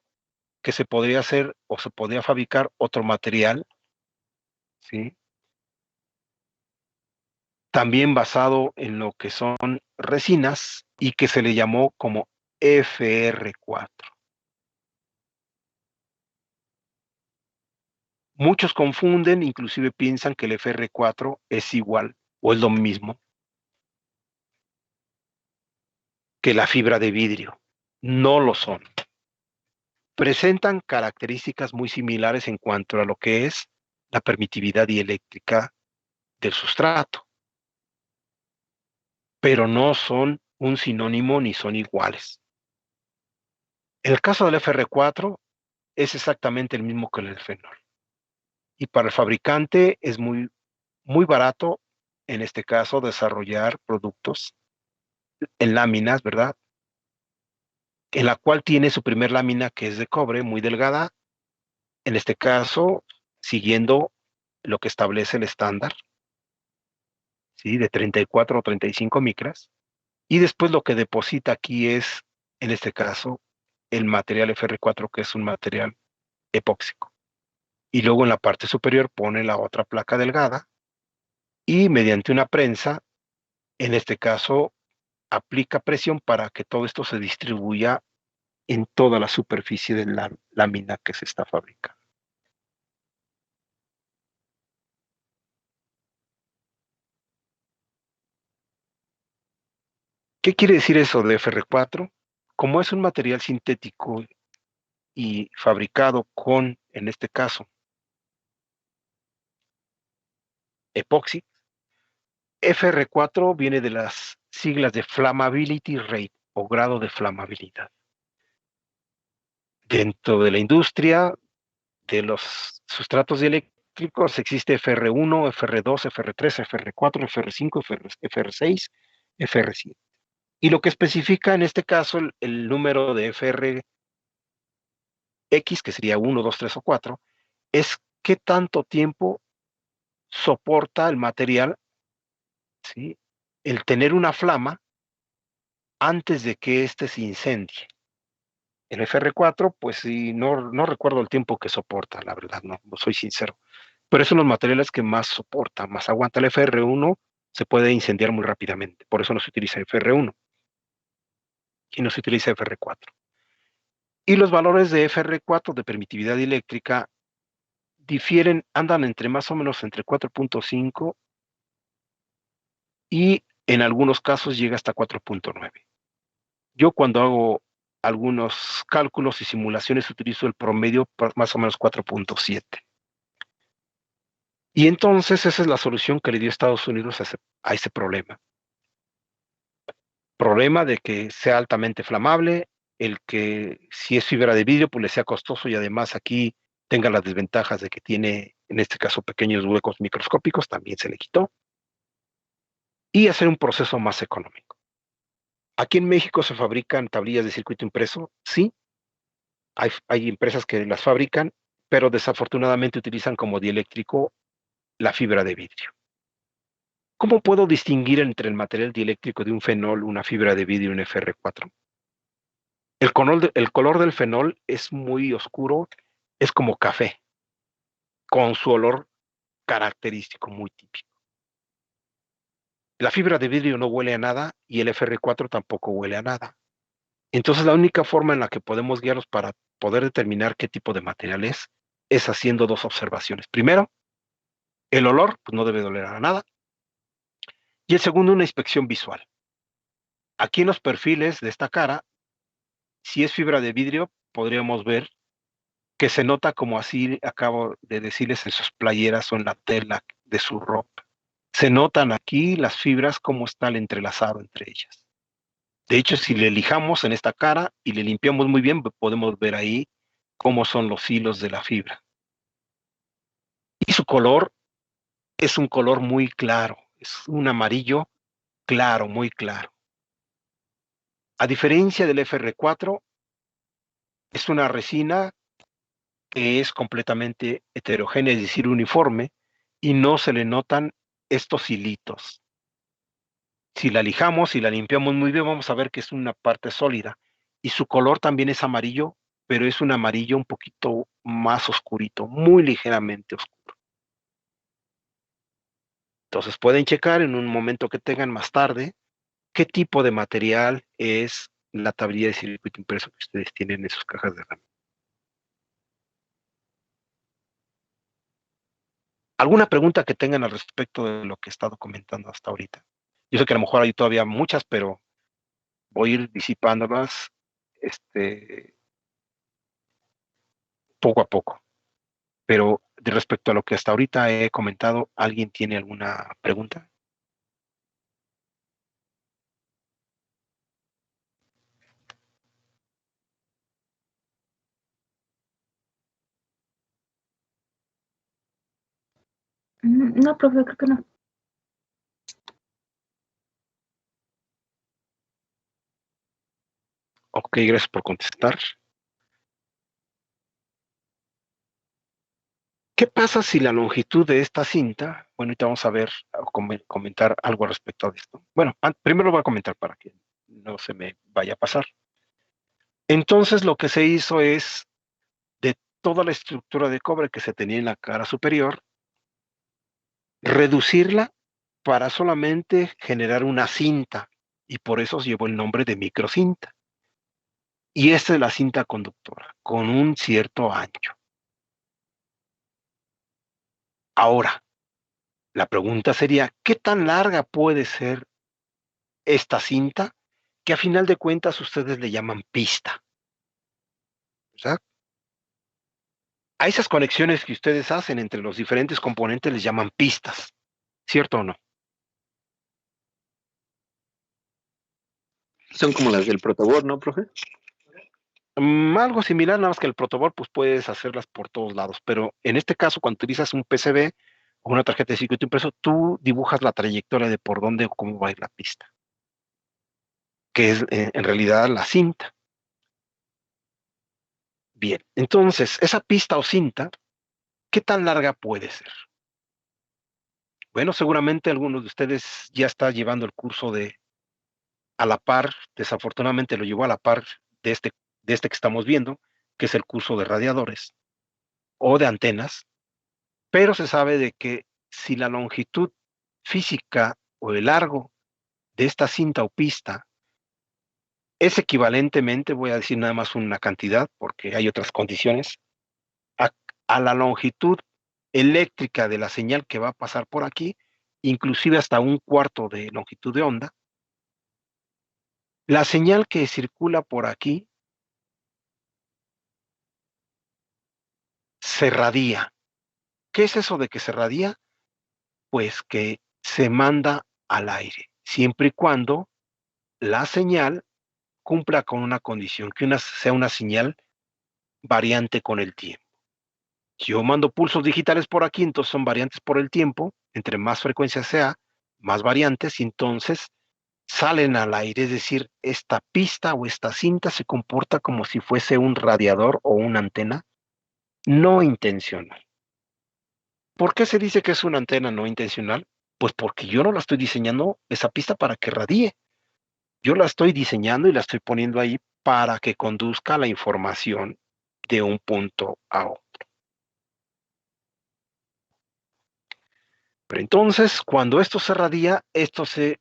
S1: que se podría hacer o se podía fabricar otro material, ¿sí? También basado en lo que son resinas y que se le llamó como FR4. Muchos confunden, inclusive piensan que el FR4 es igual o es lo mismo que la fibra de vidrio. No lo son. Presentan características muy similares en cuanto a lo que es la permitividad dieléctrica del sustrato, pero no son un sinónimo ni son iguales. El caso del FR4 es exactamente el mismo que el del fenol. Y para el fabricante es muy barato, en este caso, desarrollar productos en láminas, ¿verdad? En la cual tiene su primer lámina que es de cobre, muy delgada, en este caso, siguiendo lo que establece el estándar, ¿sí? De 34 o 35 micras. Y después lo que deposita aquí es, en este caso, el material FR4, que es un material epóxico. Y luego en la parte superior pone la otra placa delgada y mediante una prensa, en este caso, aplica presión para que todo esto se distribuya en toda la superficie de la lámina que se está fabricando. ¿Qué quiere decir eso de FR4? Como es un material sintético y fabricado con, en este caso, epoxi, FR4 viene de las siglas de Flammability Rate o grado de flamabilidad. Dentro de la industria de los sustratos dieléctricos existe FR1, FR2, FR3, FR4, FR5, FR6, FR7. Y lo que especifica en este caso el número de FRX, que sería 1, 2, 3 o 4, es qué tanto tiempo soporta el material, ¿sí? El tener una flama antes de que éste se incendie. El FR4, pues sí, no recuerdo el tiempo que soporta, la verdad, no soy sincero. Pero es uno de los materiales que más soporta, más aguanta. El FR1 se puede incendiar muy rápidamente, por eso no se utiliza FR1 y no se utiliza FR4. Y los valores de FR4 de permitividad eléctrica difieren, andan entre más o menos entre 4.5 y en algunos casos llega hasta 4.9. Yo cuando hago algunos cálculos y simulaciones utilizo el promedio más o menos 4.7. Y entonces esa es la solución que le dio Estados Unidos a ese problema. Problema de que sea altamente flamable, el que si es fibra de vidrio, pues le sea costoso y además aquí tenga las desventajas de que tiene, en este caso, pequeños huecos microscópicos, también se le quitó. Y hacer un proceso más económico. Aquí en México se fabrican tablillas de circuito impreso, sí, hay empresas que las fabrican, pero desafortunadamente utilizan como dieléctrico la fibra de vidrio. ¿Cómo puedo distinguir entre el material dieléctrico de un fenol, una fibra de vidrio y un FR4? El color del fenol es muy oscuro, es como café, con su olor característico, muy típico. La fibra de vidrio no huele a nada y el FR4 tampoco huele a nada. Entonces, la única forma en la que podemos guiarnos para poder determinar qué tipo de material es haciendo dos observaciones. Primero, el olor, pues no debe de oler a nada. Y el segundo, una inspección visual. Aquí en los perfiles de esta cara, si es fibra de vidrio, podríamos ver que se nota, como así acabo de decirles, en sus playeras o en la tela de su ropa. Se notan aquí las fibras, cómo está el entrelazado entre ellas. De hecho, si le lijamos en esta cara y le limpiamos muy bien, podemos ver ahí cómo son los hilos de la fibra. Y su color es un color muy claro, es un amarillo claro, muy claro. A diferencia del FR4, es una resina que es completamente heterogénea, es decir, uniforme, y no se le notan estos hilitos. Si la lijamos y la limpiamos muy bien, vamos a ver que es una parte sólida. Y su color también es amarillo, pero es un amarillo un poquito más oscurito, muy ligeramente oscuro. Entonces pueden checar en un momento que tengan más tarde qué tipo de material es la tablilla de circuito impreso que ustedes tienen en sus cajas de herramientas. ¿Alguna pregunta que tengan al respecto de lo que he estado comentando hasta ahorita? Yo sé que a lo mejor hay todavía muchas, pero voy a ir disipándolas poco a poco. Pero de respecto a lo que hasta ahorita he comentado, ¿alguien tiene alguna pregunta?
S3: No, profe, creo que no.
S1: Ok, gracias por contestar. ¿Qué pasa si la longitud de esta cinta, bueno, ahorita vamos a ver, comentar algo respecto a esto. Bueno, primero lo voy a comentar para que no se me vaya a pasar. Entonces, lo que se hizo es, de toda la estructura de cobre que se tenía en la cara superior, reducirla para solamente generar una cinta, y por eso llevó el nombre de microcinta. Y esta es la cinta conductora, con un cierto ancho. Ahora, la pregunta sería, ¿qué tan larga puede ser esta cinta? Que a final de cuentas ustedes le llaman pista, ¿verdad? A esas conexiones que ustedes hacen entre los diferentes componentes les llaman pistas, ¿cierto o no?
S5: Son como las del protoboard, ¿no, profe?
S1: Algo similar, nada más que el protoboard, pues puedes hacerlas por todos lados, pero en este caso, cuando utilizas un PCB o una tarjeta de circuito impreso, tú dibujas la trayectoria de por dónde o cómo va a ir la pista, que es en realidad la cinta. Bien, entonces, esa pista o cinta, ¿qué tan larga puede ser? Bueno, seguramente algunos de ustedes ya está llevando el curso de a la par, desafortunadamente lo llevó a la par de este que estamos viendo, que es el curso de radiadores o de antenas, pero se sabe de que si la longitud física o el largo de esta cinta o pista es equivalentemente, voy a decir nada más una cantidad, porque hay otras condiciones, a, a la longitud eléctrica de la señal que va a pasar por aquí, inclusive hasta un cuarto de longitud de onda, la señal que circula por aquí se radia. ¿Qué es eso de que se radia? Pues que se manda al aire, siempre y cuando la señal cumpla con una condición, que sea una señal variante con el tiempo. Si yo mando pulsos digitales por aquí, entonces son variantes por el tiempo, entre más frecuencia sea, más variantes, y entonces salen al aire, es decir, esta pista o esta cinta se comporta como si fuese un radiador o una antena no intencional. ¿Por qué se dice que es una antena no intencional? Pues porque yo no la estoy diseñando esa pista para que radie. Yo la estoy diseñando y la estoy poniendo ahí para que conduzca la información de un punto a otro. Pero entonces, cuando esto se radia, esto se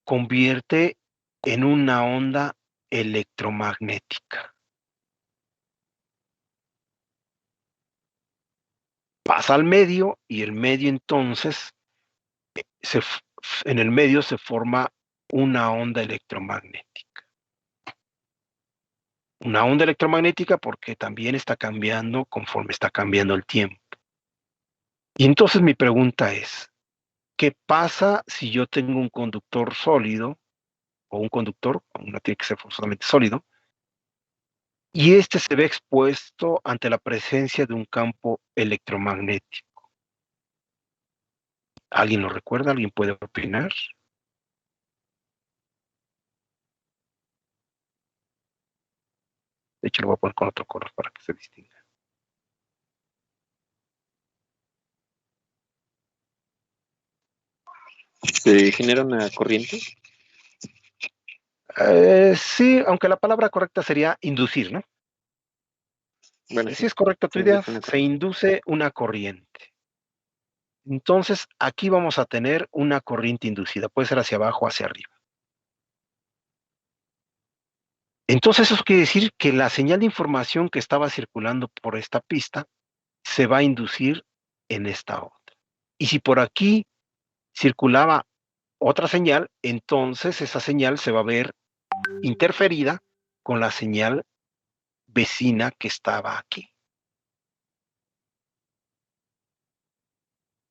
S1: convierte en una onda electromagnética. Pasa al medio y el medio entonces, en el medio se forma una onda electromagnética. Una onda electromagnética porque también está cambiando conforme está cambiando el tiempo. Y entonces mi pregunta es, ¿qué pasa si yo tengo un conductor sólido o un conductor, no tiene que ser forzosamente sólido, y este se ve expuesto ante la presencia de un campo electromagnético? ¿Alguien lo recuerda? ¿Alguien puede opinar? De hecho, lo voy a poner con otro color para que se distinga.
S5: ¿Se genera una corriente?
S1: Sí, aunque la palabra correcta sería inducir, ¿no?
S5: Bueno,
S1: Sí es correcta tu
S5: se
S1: idea,
S5: induce una
S1: se
S5: corriente.
S1: induce una corriente. Entonces, aquí vamos a tener una corriente inducida, puede ser hacia abajo o hacia arriba. Entonces, eso quiere decir que la señal de información que estaba circulando por esta pista se va a inducir en esta otra. Y si por aquí circulaba otra señal, entonces esa señal se va a ver interferida con la señal vecina que estaba aquí.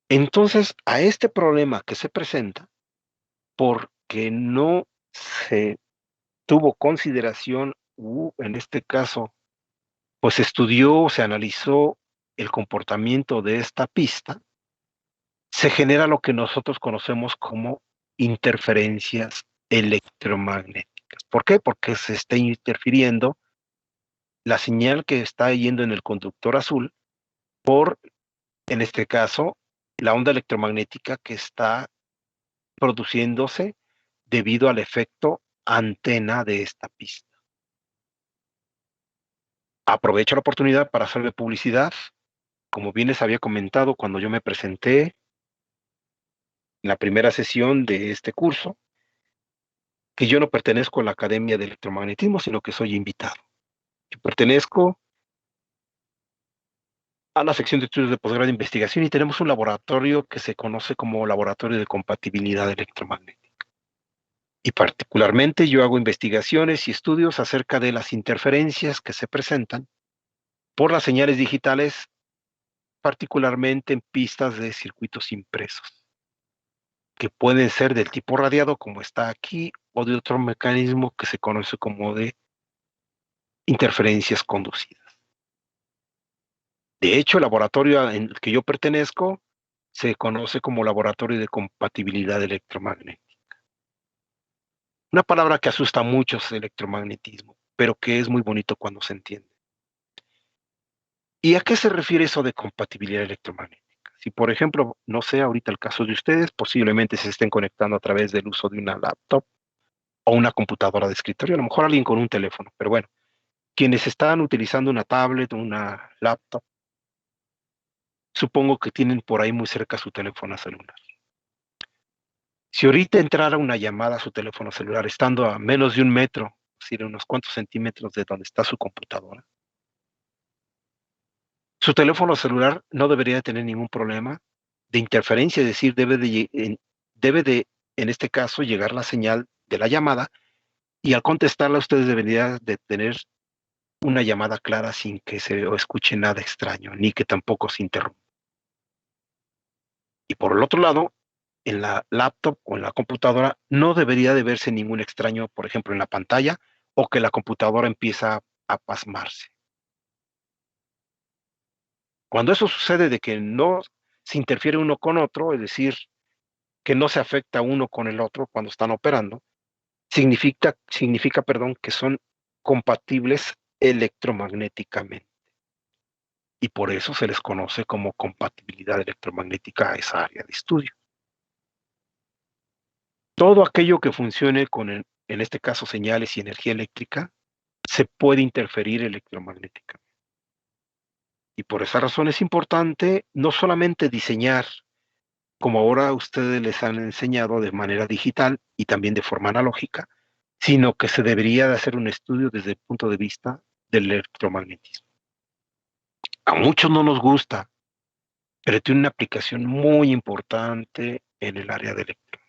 S1: Entonces, a este problema que se presenta, porque no se tuvo consideración, en este caso, pues se estudió, se analizó el comportamiento de esta pista, se genera lo que nosotros conocemos como interferencias electromagnéticas. ¿Por qué? Porque se está interfiriendo la señal que está yendo en el conductor azul por, en este caso, la onda electromagnética que está produciéndose debido al efecto antena de esta pista. Aprovecho la oportunidad para hacerle publicidad. Como bien les había comentado cuando yo me presenté en la primera sesión de este curso, que yo no pertenezco a la Academia de Electromagnetismo, sino que soy invitado. Yo pertenezco a la sección de estudios de posgrado de investigación y tenemos un laboratorio que se conoce como Laboratorio de Compatibilidad Electromagnética. Y particularmente yo hago investigaciones y estudios acerca de las interferencias que se presentan por las señales digitales, particularmente en pistas de circuitos impresos, que pueden ser del tipo radiado, como está aquí, o de otro mecanismo que se conoce como de interferencias conducidas. De hecho, el laboratorio en el que yo pertenezco se conoce como Laboratorio de Compatibilidad Electromagnética. Una palabra que asusta a muchos, electromagnetismo, pero que es muy bonito cuando se entiende. ¿Y a qué se refiere eso de compatibilidad electromagnética? Si, por ejemplo, no sé ahorita el caso de ustedes, posiblemente se estén conectando a través del uso de una laptop o una computadora de escritorio, a lo mejor alguien con un teléfono, pero bueno, quienes están utilizando una tablet o una laptop, supongo que tienen por ahí muy cerca su teléfono celular. Si ahorita entrara una llamada a su teléfono celular, estando a menos de 1 metro, es decir, unos cuantos centímetros de donde está su computadora, su teléfono celular no debería tener ningún problema de interferencia, es decir, debe de, en este caso, llegar la señal de la llamada y al contestarla ustedes deberían de tener una llamada clara sin que se escuche nada extraño, ni que tampoco se interrumpa. Y por el otro lado, en la laptop o en la computadora, no debería de verse ningún extraño, por ejemplo, en la pantalla, o que la computadora empieza a pasmarse. Cuando eso sucede de que no se interfiere uno con otro, es decir, que no se afecta uno con el otro cuando están operando, significa, perdón, que son compatibles electromagnéticamente. Y por eso se les conoce como compatibilidad electromagnética a esa área de estudio. Todo aquello que funcione con, en este caso, señales y energía eléctrica, se puede interferir electromagnéticamente. Y por esa razón es importante no solamente diseñar, como ahora ustedes les han enseñado de manera digital y también de forma analógica, sino que se debería de hacer un estudio desde el punto de vista del electromagnetismo. A muchos no nos gusta, pero tiene una aplicación muy importante en el área de electro.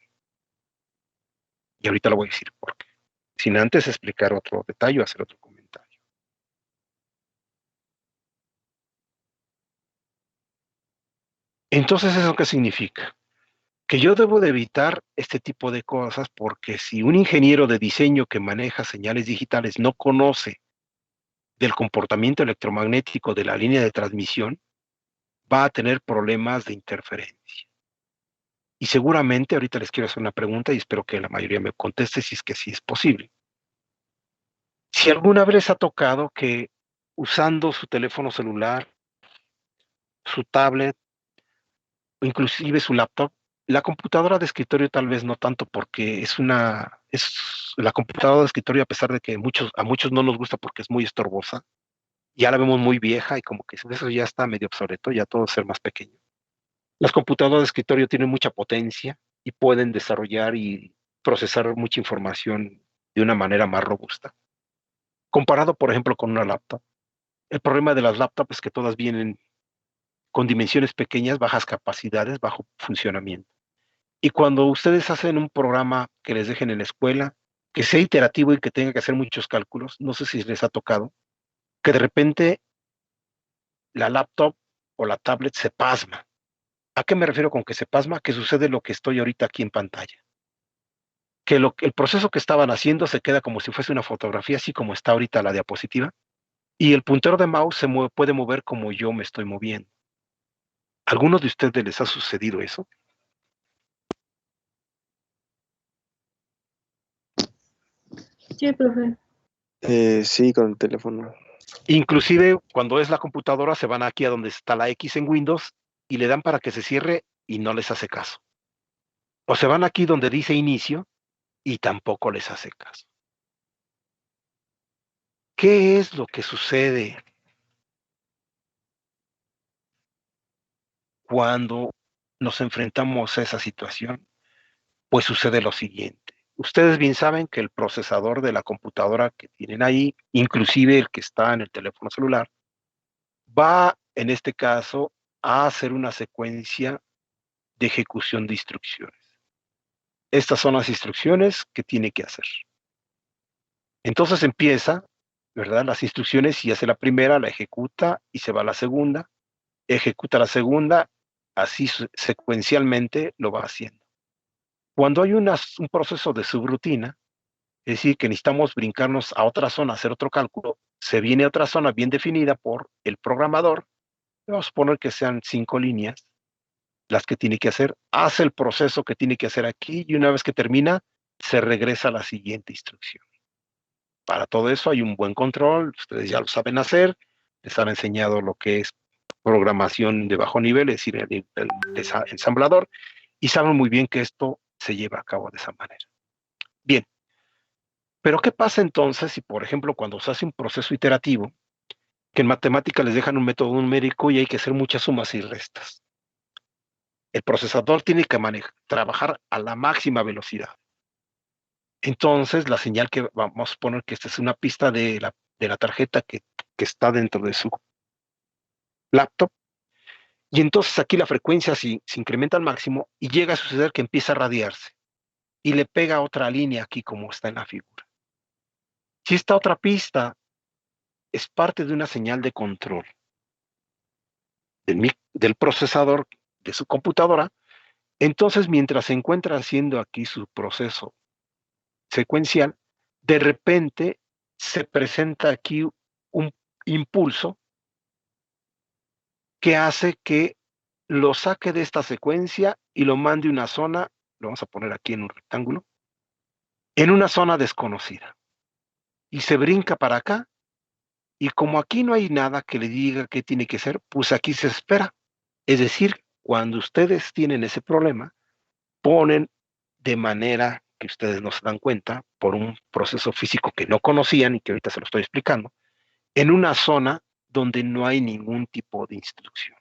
S1: Y ahorita lo voy a decir por qué. Sin antes explicar otro detalle o hacer otro comentario. Entonces, ¿eso qué significa? Que yo debo de evitar este tipo de cosas porque si un ingeniero de diseño que maneja señales digitales no conoce del comportamiento electromagnético de la línea de transmisión, va a tener problemas de interferencia. Y seguramente ahorita les quiero hacer una pregunta y espero que la mayoría me conteste si es que sí es posible. Si alguna vez les ha tocado que usando su teléfono celular, su tablet, o inclusive su laptop, la computadora de escritorio tal vez no tanto porque es la computadora de escritorio, a pesar de que a muchos no nos gusta porque es muy estorbosa, ya la vemos muy vieja y como que eso ya está medio obsoleto, ya todo ser más pequeño. Las computadoras de escritorio tienen mucha potencia y pueden desarrollar y procesar mucha información de una manera más robusta. Comparado, por ejemplo, con una laptop. El problema de las laptops es que todas vienen con dimensiones pequeñas, bajas capacidades, bajo funcionamiento. Y cuando ustedes hacen un programa que les dejen en la escuela, que sea iterativo y que tenga que hacer muchos cálculos, no sé si les ha tocado, que de repente la laptop o la tablet se pasma. ¿A qué me refiero con que se pasma? Que sucede lo que estoy ahorita aquí en pantalla. Que el proceso que estaban haciendo se queda como si fuese una fotografía, así como está ahorita la diapositiva, y el puntero de mouse puede mover como yo me estoy moviendo. ¿A alguno de ustedes les ha sucedido eso?
S3: Sí, profe.
S5: Sí, con el teléfono.
S1: Inclusive cuando es la computadora se van aquí a donde está la X en Windows y le dan para que se cierre y no les hace caso. O se van aquí donde dice inicio y tampoco les hace caso. ¿Qué es lo que sucede cuando nos enfrentamos a esa situación? Pues sucede lo siguiente. Ustedes bien saben que el procesador de la computadora que tienen ahí, inclusive el que está en el teléfono celular, va en este caso a hacer una secuencia de ejecución de instrucciones. Estas son las instrucciones que tiene que hacer. Entonces empieza, ¿verdad? Las instrucciones y hace la primera, la ejecuta y se va a la segunda, ejecuta la segunda, así secuencialmente lo va haciendo. Cuando hay un proceso de subrutina, es decir, que necesitamos brincarnos a otra zona, hacer otro cálculo, se viene a otra zona bien definida por el programador, vamos a suponer que sean 5 líneas, las que tiene que hacer, hace el proceso que tiene que hacer aquí y una vez que termina, se regresa a la siguiente instrucción. Para todo eso hay un buen control, ustedes ya lo saben hacer, les han enseñado lo que es programación de bajo nivel, es decir, el ensamblador, y saben muy bien que esto se lleva a cabo de esa manera. Bien, pero ¿qué pasa entonces si, por ejemplo, cuando se hace un proceso iterativo, que en matemática les dejan un método numérico y hay que hacer muchas sumas y restas? El procesador tiene que trabajar a la máxima velocidad. Entonces, la señal que vamos a poner que esta es una pista de la tarjeta que está dentro de su laptop. Y entonces aquí la frecuencia se incrementa al máximo y llega a suceder que empieza a radiarse y le pega otra línea aquí como está en la figura. Si esta otra pista es parte de una señal de control del procesador de su computadora, Entonces, mientras se encuentra haciendo aquí su proceso secuencial, de repente se presenta aquí un impulso que hace que lo saque de esta secuencia y lo mande a una zona, lo vamos a poner aquí en un rectángulo, en una zona desconocida. Y se brinca para acá, y como aquí no hay nada que le diga qué tiene que hacer, pues aquí se espera. Es decir, cuando ustedes tienen ese problema, ponen de manera que ustedes no se dan cuenta, por un proceso físico que no conocían y que ahorita se lo estoy explicando, en una zona donde no hay ningún tipo de instrucción.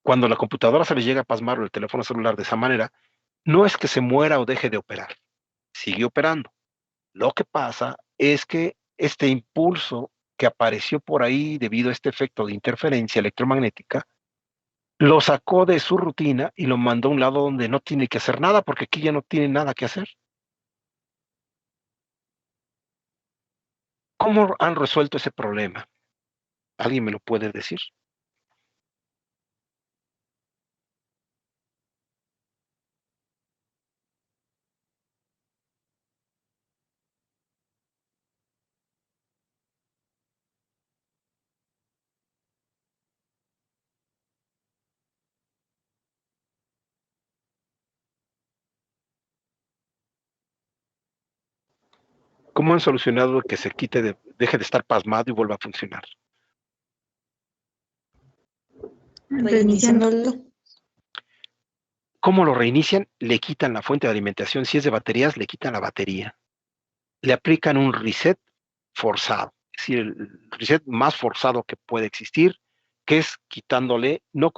S1: Cuando la computadora se les llega a pasmar o el teléfono celular de esa manera, no es que se muera o deje de operar, sigue operando. Lo que pasa es que este impulso que apareció por ahí debido a este efecto de interferencia electromagnética, lo sacó de su rutina y lo mandó a un lado donde no tiene que hacer nada, porque aquí ya no tiene nada que hacer. ¿Cómo han resuelto ese problema? ¿Alguien me lo puede decir? ¿Cómo han solucionado que se deje de estar pasmado y vuelva a funcionar?
S3: Reiniciándolo.
S1: ¿Cómo lo reinician? Le quitan la fuente de alimentación. Si es de baterías, le quitan la batería. Le aplican un reset forzado. Es decir, el reset más forzado que puede existir, que es quitándole, no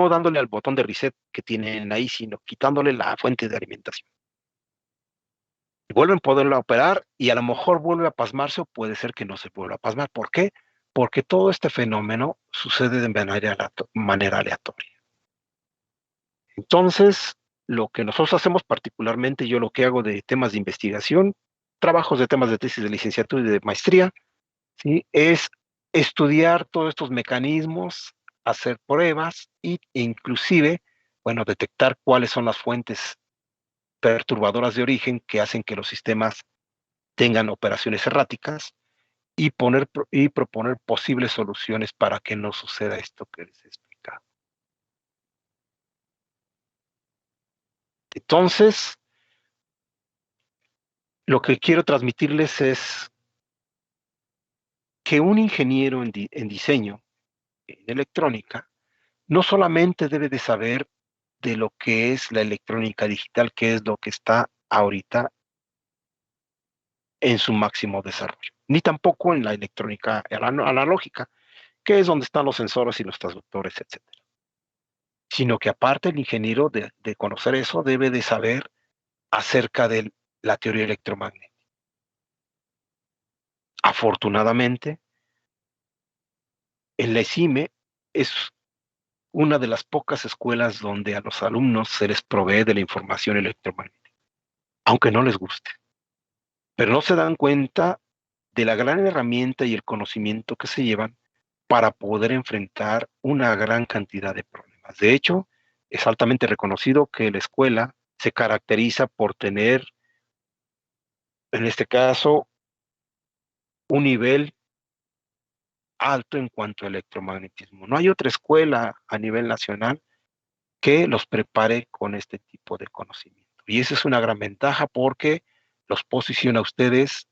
S1: dándole al botón de reset que tienen ahí, sino quitándole la fuente de alimentación. Vuelven a poderla operar y a lo mejor vuelve a pasmarse o puede ser que no se vuelva a pasmar. ¿Por qué? Porque todo este fenómeno sucede de manera aleatoria. Entonces, lo que nosotros hacemos particularmente, yo lo que hago de temas de investigación, trabajos de temas de tesis de licenciatura y de maestría, ¿sí? Es estudiar todos estos mecanismos, hacer pruebas e inclusive, bueno, detectar cuáles son las fuentes perturbadoras de origen que hacen que los sistemas tengan operaciones erráticas y proponer posibles soluciones para que no suceda esto que les he explicado. Entonces, lo que quiero transmitirles es que un ingeniero en diseño, en electrónica, no solamente debe de saber de lo que es la electrónica digital, que es lo que está ahorita en su máximo desarrollo, ni tampoco en la electrónica analógica, que es donde están los sensores y los transductores, etcétera. Sino que aparte el ingeniero de conocer eso debe de saber acerca de la teoría electromagnética. Afortunadamente, en la ESIME es una de las pocas escuelas donde a los alumnos se les provee de la información electromagnética, aunque no les guste. Pero no se dan cuenta de la gran herramienta y el conocimiento que se llevan para poder enfrentar una gran cantidad de problemas. De hecho, es altamente reconocido que la escuela se caracteriza por tener, en este caso, un nivel alto en cuanto a electromagnetismo. No hay otra escuela a nivel nacional que los prepare con este tipo de conocimiento. Y esa es una gran ventaja porque los posiciona a ustedes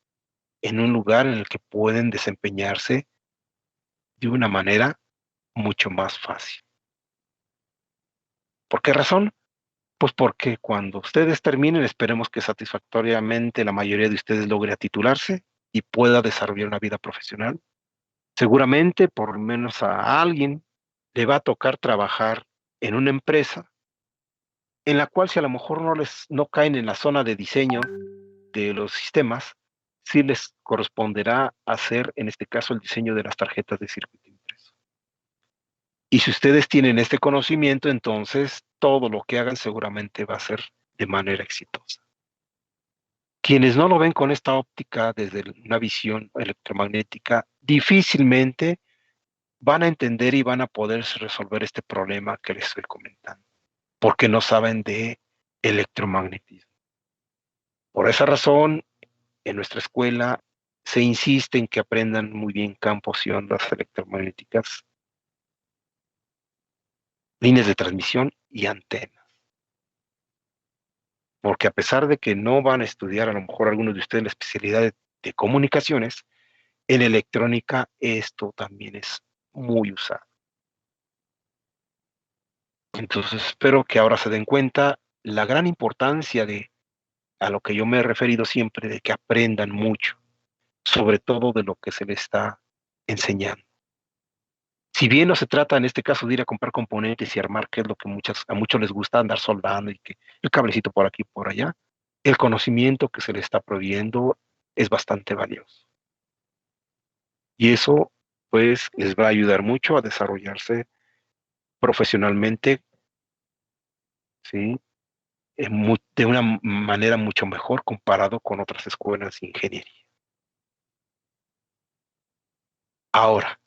S1: en un lugar en el que pueden desempeñarse de una manera mucho más fácil. ¿Por qué razón? Pues porque cuando ustedes terminen, esperemos que satisfactoriamente la mayoría de ustedes logre titularse y pueda desarrollar una vida profesional. Seguramente, por lo menos a alguien, le va a tocar trabajar en una empresa en la cual si a lo mejor no caen en la zona de diseño de los sistemas, sí les corresponderá hacer, en este caso, el diseño de las tarjetas de circuito impreso. Y si ustedes tienen este conocimiento, entonces todo lo que hagan seguramente va a ser de manera exitosa. Quienes no lo ven con esta óptica desde una visión electromagnética, difícilmente van a entender y van a poder resolver este problema que les estoy comentando, porque no saben de electromagnetismo. Por esa razón, en nuestra escuela se insiste en que aprendan muy bien campos y ondas electromagnéticas, líneas de transmisión y antenas. Porque a pesar de que no van a estudiar a lo mejor algunos de ustedes la especialidad de comunicaciones, en electrónica esto también es muy usado. Entonces espero que ahora se den cuenta la gran importancia de a lo que yo me he referido siempre, de que aprendan mucho, sobre todo de lo que se les está enseñando. Si bien no se trata en este caso de ir a comprar componentes y armar, que es lo que a muchos les gusta andar soldando y que el cablecito por aquí y por allá, el conocimiento que se les está proveyendo es bastante valioso. Y eso, pues, les va a ayudar mucho a desarrollarse profesionalmente, ¿sí? De una manera mucho mejor comparado con otras escuelas de ingeniería. Ahora,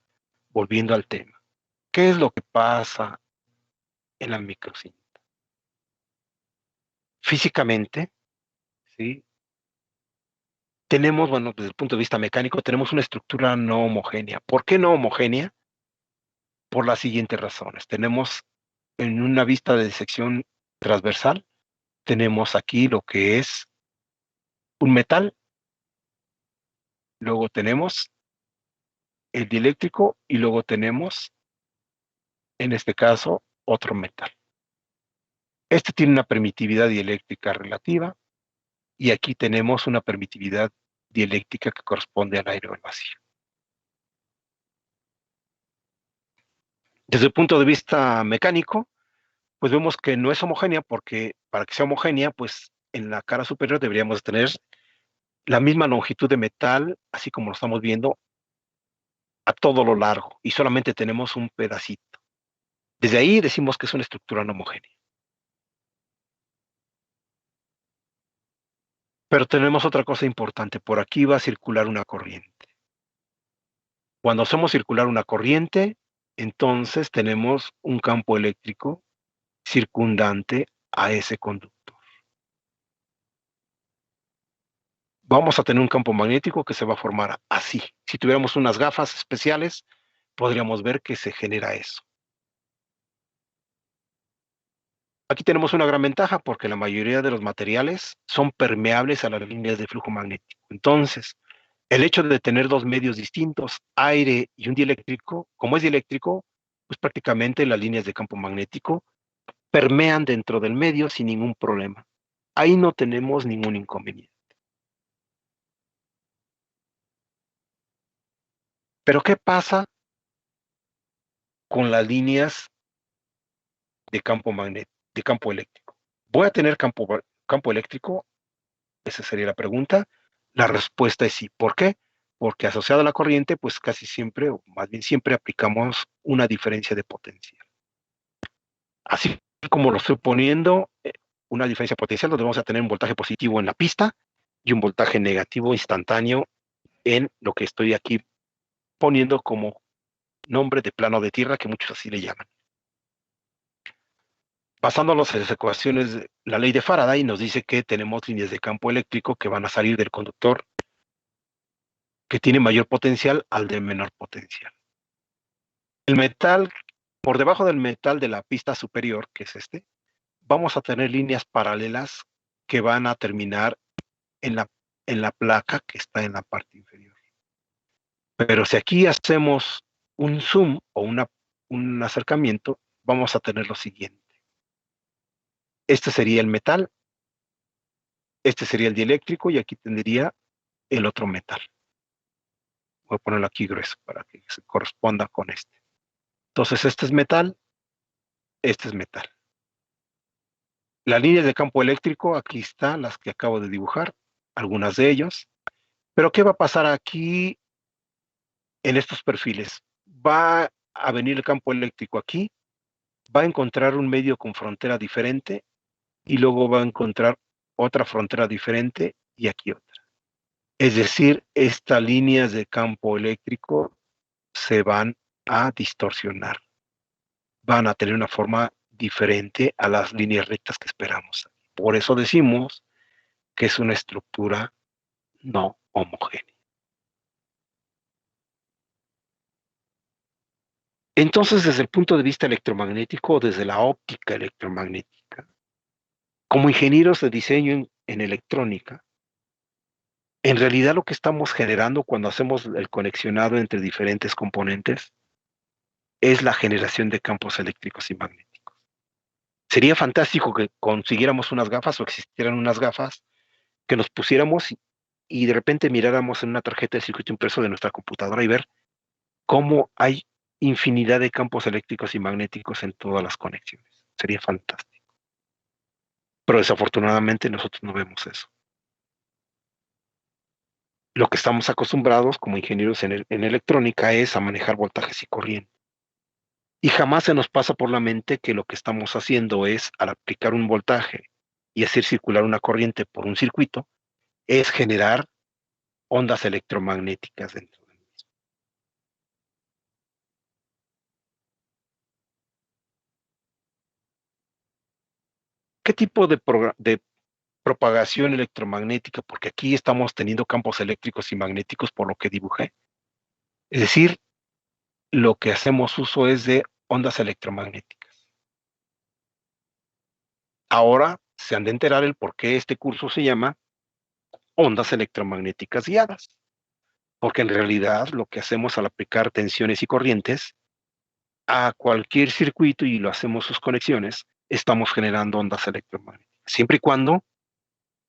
S1: volviendo al tema, ¿qué es lo que pasa en la microcinta? Físicamente, ¿sí? Tenemos, bueno, desde el punto de vista mecánico, tenemos una estructura no homogénea. ¿Por qué no homogénea? Por las siguientes razones. Tenemos en una vista de sección transversal, tenemos aquí lo que es un metal, luego tenemos el dieléctrico y luego tenemos, en este caso, otro metal. Este tiene una permitividad dieléctrica relativa y aquí tenemos una permitividad dieléctrica que corresponde al aire o al vacío. Desde el punto de vista mecánico, pues vemos que no es homogénea porque para que sea homogénea, pues en la cara superior deberíamos tener la misma longitud de metal, así como lo estamos viendo, a todo lo largo, y solamente tenemos un pedacito. Desde ahí decimos que es una estructura no homogénea. Pero tenemos otra cosa importante, por aquí va a circular una corriente. Cuando hacemos circular una corriente, entonces tenemos un campo eléctrico circundante a ese conductor. Vamos a tener un campo magnético que se va a formar así. Si tuviéramos unas gafas especiales, podríamos ver que se genera eso. Aquí tenemos una gran ventaja porque la mayoría de los materiales son permeables a las líneas de flujo magnético. Entonces, el hecho de tener dos medios distintos, aire y un dieléctrico, como es dieléctrico, pues prácticamente las líneas de campo magnético permean dentro del medio sin ningún problema. Ahí no tenemos ningún inconveniente. Pero ¿qué pasa con las líneas de campo magnético, de campo eléctrico? ¿Voy a tener campo eléctrico? Esa sería la pregunta. La respuesta es sí. ¿Por qué? Porque asociado a la corriente, pues casi siempre, o más bien siempre, aplicamos una diferencia de potencial. Así como lo estoy poniendo, una diferencia potencial donde vamos a tener un voltaje positivo en la pista y un voltaje negativo instantáneo en lo que estoy aquí poniendo como nombre de plano de tierra, que muchos así le llaman. Basándonos en las ecuaciones, la ley de Faraday nos dice que tenemos líneas de campo eléctrico que van a salir del conductor que tiene mayor potencial al de menor potencial. El metal, por debajo del metal de la pista superior, que es este, vamos a tener líneas paralelas que van a terminar en la placa que está en la parte inferior. Pero si aquí hacemos un zoom o un acercamiento, vamos a tener lo siguiente. Este sería el metal, este sería el dieléctrico y aquí tendría el otro metal. Voy a ponerlo aquí grueso para que se corresponda con este. Entonces este es metal, este es metal. Las líneas de campo eléctrico, aquí están las que acabo de dibujar, algunas de ellos. Pero ¿qué va a pasar aquí en estos perfiles? Va a venir el campo eléctrico aquí, va a encontrar un medio con frontera diferente y luego va a encontrar otra frontera diferente y aquí otra. Es decir, estas líneas de campo eléctrico se van a distorsionar. Van a tener una forma diferente a las líneas rectas que esperamos. Por eso decimos que es una estructura no homogénea. Entonces, desde el punto de vista electromagnético, desde la óptica electromagnética, como ingenieros de diseño en electrónica, en realidad lo que estamos generando cuando hacemos el conexionado entre diferentes componentes es la generación de campos eléctricos y magnéticos. Sería fantástico que consiguiéramos unas gafas o existieran unas gafas que nos pusiéramos y de repente miráramos en una tarjeta de circuito impreso de nuestra computadora y ver cómo hay infinidad de campos eléctricos y magnéticos en todas las conexiones. Sería fantástico. Pero desafortunadamente nosotros no vemos eso. Lo que estamos acostumbrados como ingenieros en electrónica es a manejar voltajes y corriente. Y jamás se nos pasa por la mente que lo que estamos haciendo es, al aplicar un voltaje y hacer circular una corriente por un circuito, es generar ondas electromagnéticas dentro del mismo. ¿Qué tipo de propagación electromagnética? Porque aquí estamos teniendo campos eléctricos y magnéticos por lo que dibujé. Es decir, lo que hacemos uso es de ondas electromagnéticas. Ahora se han de enterar el por qué este curso se llama ondas electromagnéticas guiadas. Porque en realidad lo que hacemos al aplicar tensiones y corrientes a cualquier circuito y lo hacemos sus conexiones, estamos generando ondas electromagnéticas. Siempre y cuando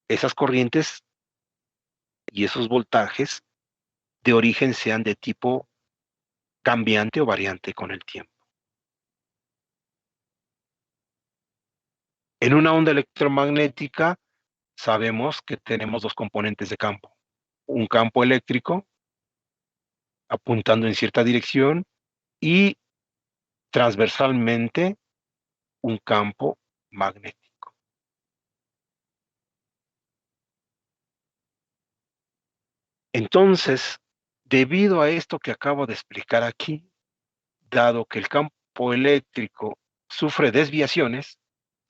S1: esas corrientes y esos voltajes de origen sean de tipo cambiante o variante con el tiempo. En una onda electromagnética sabemos que tenemos dos componentes de campo. Un campo eléctrico apuntando en cierta dirección y transversalmente un campo magnético. Entonces, debido a esto que acabo de explicar aquí, dado que el campo eléctrico sufre desviaciones,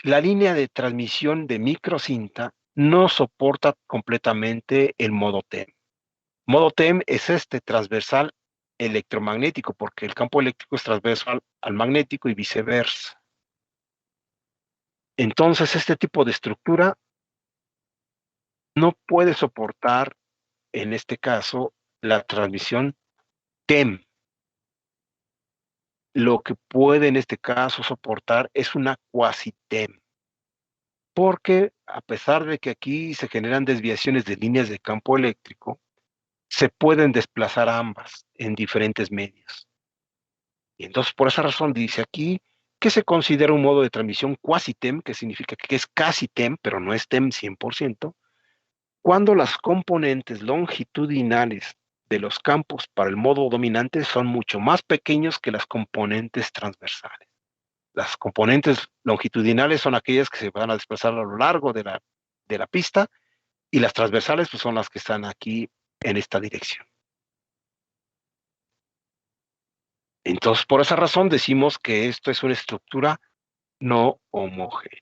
S1: la línea de transmisión de microcinta no soporta completamente el modo TEM. Modo TEM es este transversal electromagnético, porque el campo eléctrico es transversal al magnético y viceversa. Entonces, este tipo de estructura no puede soportar, en este caso, la transmisión TEM. Lo que puede en este caso soportar es una cuasi-TEM. Porque a pesar de que aquí se generan desviaciones de líneas de campo eléctrico, se pueden desplazar ambas en diferentes medios. Y entonces por esa razón dice aquí que se considera un modo de transmisión cuasi-TEM, que significa que es casi TEM, pero no es TEM 100%, cuando las componentes longitudinales de los campos para el modo dominante son mucho más pequeños que las componentes transversales. Las componentes longitudinales son aquellas que se van a desplazar a lo largo de la pista, y las transversales pues, son las que están aquí en esta dirección. Entonces, por esa razón decimos que esto es una estructura no homogénea.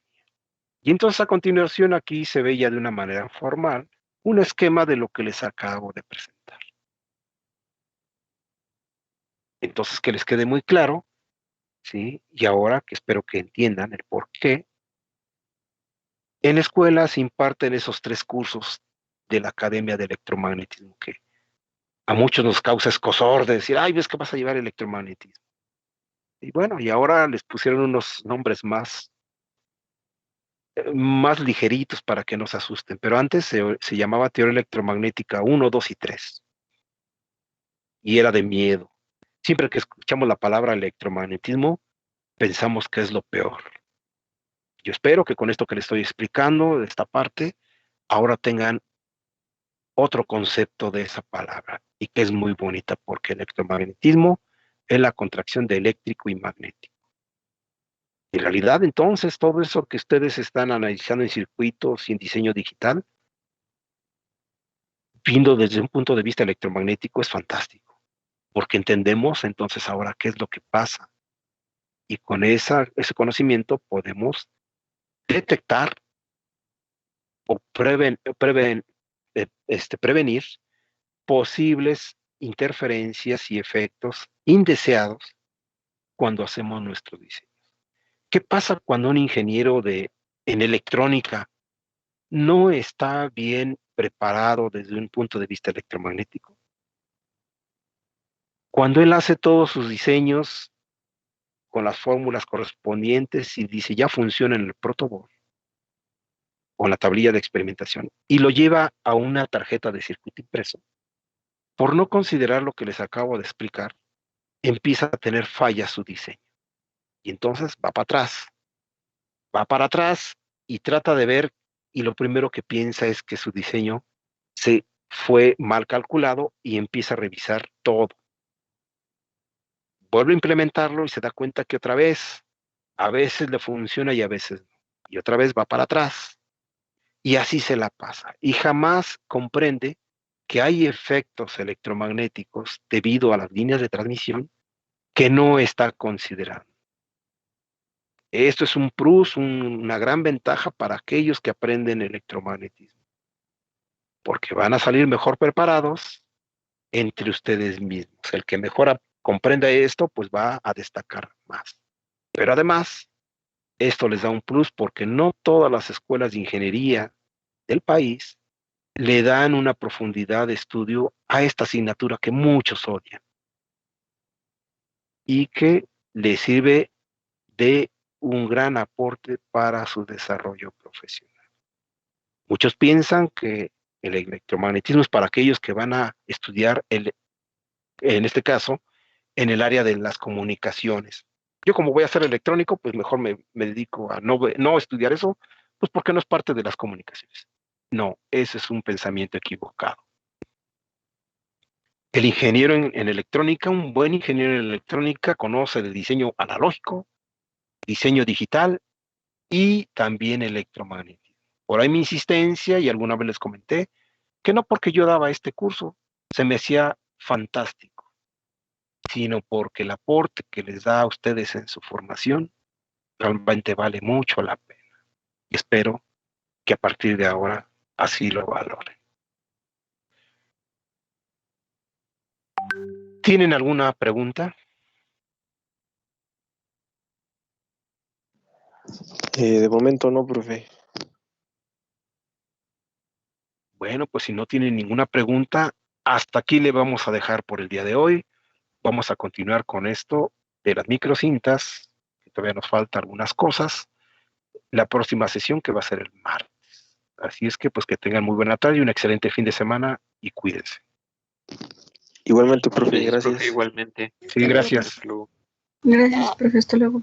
S1: Y entonces a continuación aquí se ve ya de una manera formal un esquema de lo que les acabo de presentar. Entonces, que les quede muy claro, ¿sí? Y ahora que espero que entiendan el por qué. En la escuela se imparten esos 3 cursos de la Academia de Electromagnetismo que a muchos nos causa escozor de decir, ay, ves que vas a llevar electromagnetismo. Y bueno, y ahora les pusieron unos nombres más ligeritos para que no se asusten, pero antes se llamaba Teoría Electromagnética 1, 2 y 3. Y era de miedo. Siempre que escuchamos la palabra electromagnetismo, pensamos que es lo peor. Yo espero que con esto que les estoy explicando, de esta parte, ahora tengan otro concepto de esa palabra, y que es muy bonita, porque electromagnetismo es la contracción de eléctrico y magnético. En realidad, entonces, todo eso que ustedes están analizando en circuitos y en diseño digital, viendo desde un punto de vista electromagnético, es fantástico. porque entendemos entonces ahora qué es lo que pasa. Y con ese conocimiento podemos detectar o prevenir posibles interferencias y efectos indeseados cuando hacemos nuestro diseño. ¿Qué pasa cuando un ingeniero en electrónica no está bien preparado desde un punto de vista electromagnético? Cuando él hace todos sus diseños con las fórmulas correspondientes y dice ya funciona en el protoboard o en la tablilla de experimentación y lo lleva a una tarjeta de circuito impreso, por no considerar lo que les acabo de explicar, empieza a tener fallas su diseño. Y entonces va para atrás y trata de ver, y lo primero que piensa es que su diseño se fue mal calculado y empieza a revisar todo. Vuelve a implementarlo y se da cuenta que otra vez, a veces le funciona y a veces no. Y otra vez va para atrás. Y así se la pasa. Y jamás comprende que hay efectos electromagnéticos debido a las líneas de transmisión que no está considerando. Esto es un plus, una gran ventaja para aquellos que aprenden electromagnetismo, porque van a salir mejor preparados entre ustedes mismos. El que mejor comprenda esto, pues va a destacar más. Pero además, esto les da un plus porque no todas las escuelas de ingeniería del país le dan una profundidad de estudio a esta asignatura que muchos odian y que les sirve de un gran aporte para su desarrollo profesional. Muchos piensan que el electromagnetismo es para aquellos que van a estudiar, en este caso, en el área de las comunicaciones. Yo como voy a ser electrónico, pues mejor me dedico a no estudiar eso, pues porque no es parte de las comunicaciones. No, ese es un pensamiento equivocado. El ingeniero en electrónica, un buen ingeniero en electrónica, conoce el diseño analógico, diseño digital y también electromagnetismo. Por ahí mi insistencia, y alguna vez les comenté, que no porque yo daba este curso se me hacía fantástico, sino porque el aporte que les da a ustedes en su formación realmente vale mucho la pena. Y espero que a partir de ahora así lo valoren. ¿Tienen alguna pregunta?
S5: De momento no, profe.
S1: Bueno, pues si no tienen ninguna pregunta, hasta aquí le vamos a dejar por el día de hoy. Vamos a continuar con esto de las microcintas, que todavía nos faltan algunas cosas. La próxima sesión que va a ser el martes. Así es que pues que tengan muy buena tarde y un excelente fin de semana y cuídense.
S5: Igualmente, profe,
S4: Gracias,
S5: gracias.
S4: profe, igualmente.
S1: Sí, gracias.
S4: Hasta luego.
S3: Gracias, profe. Hasta luego.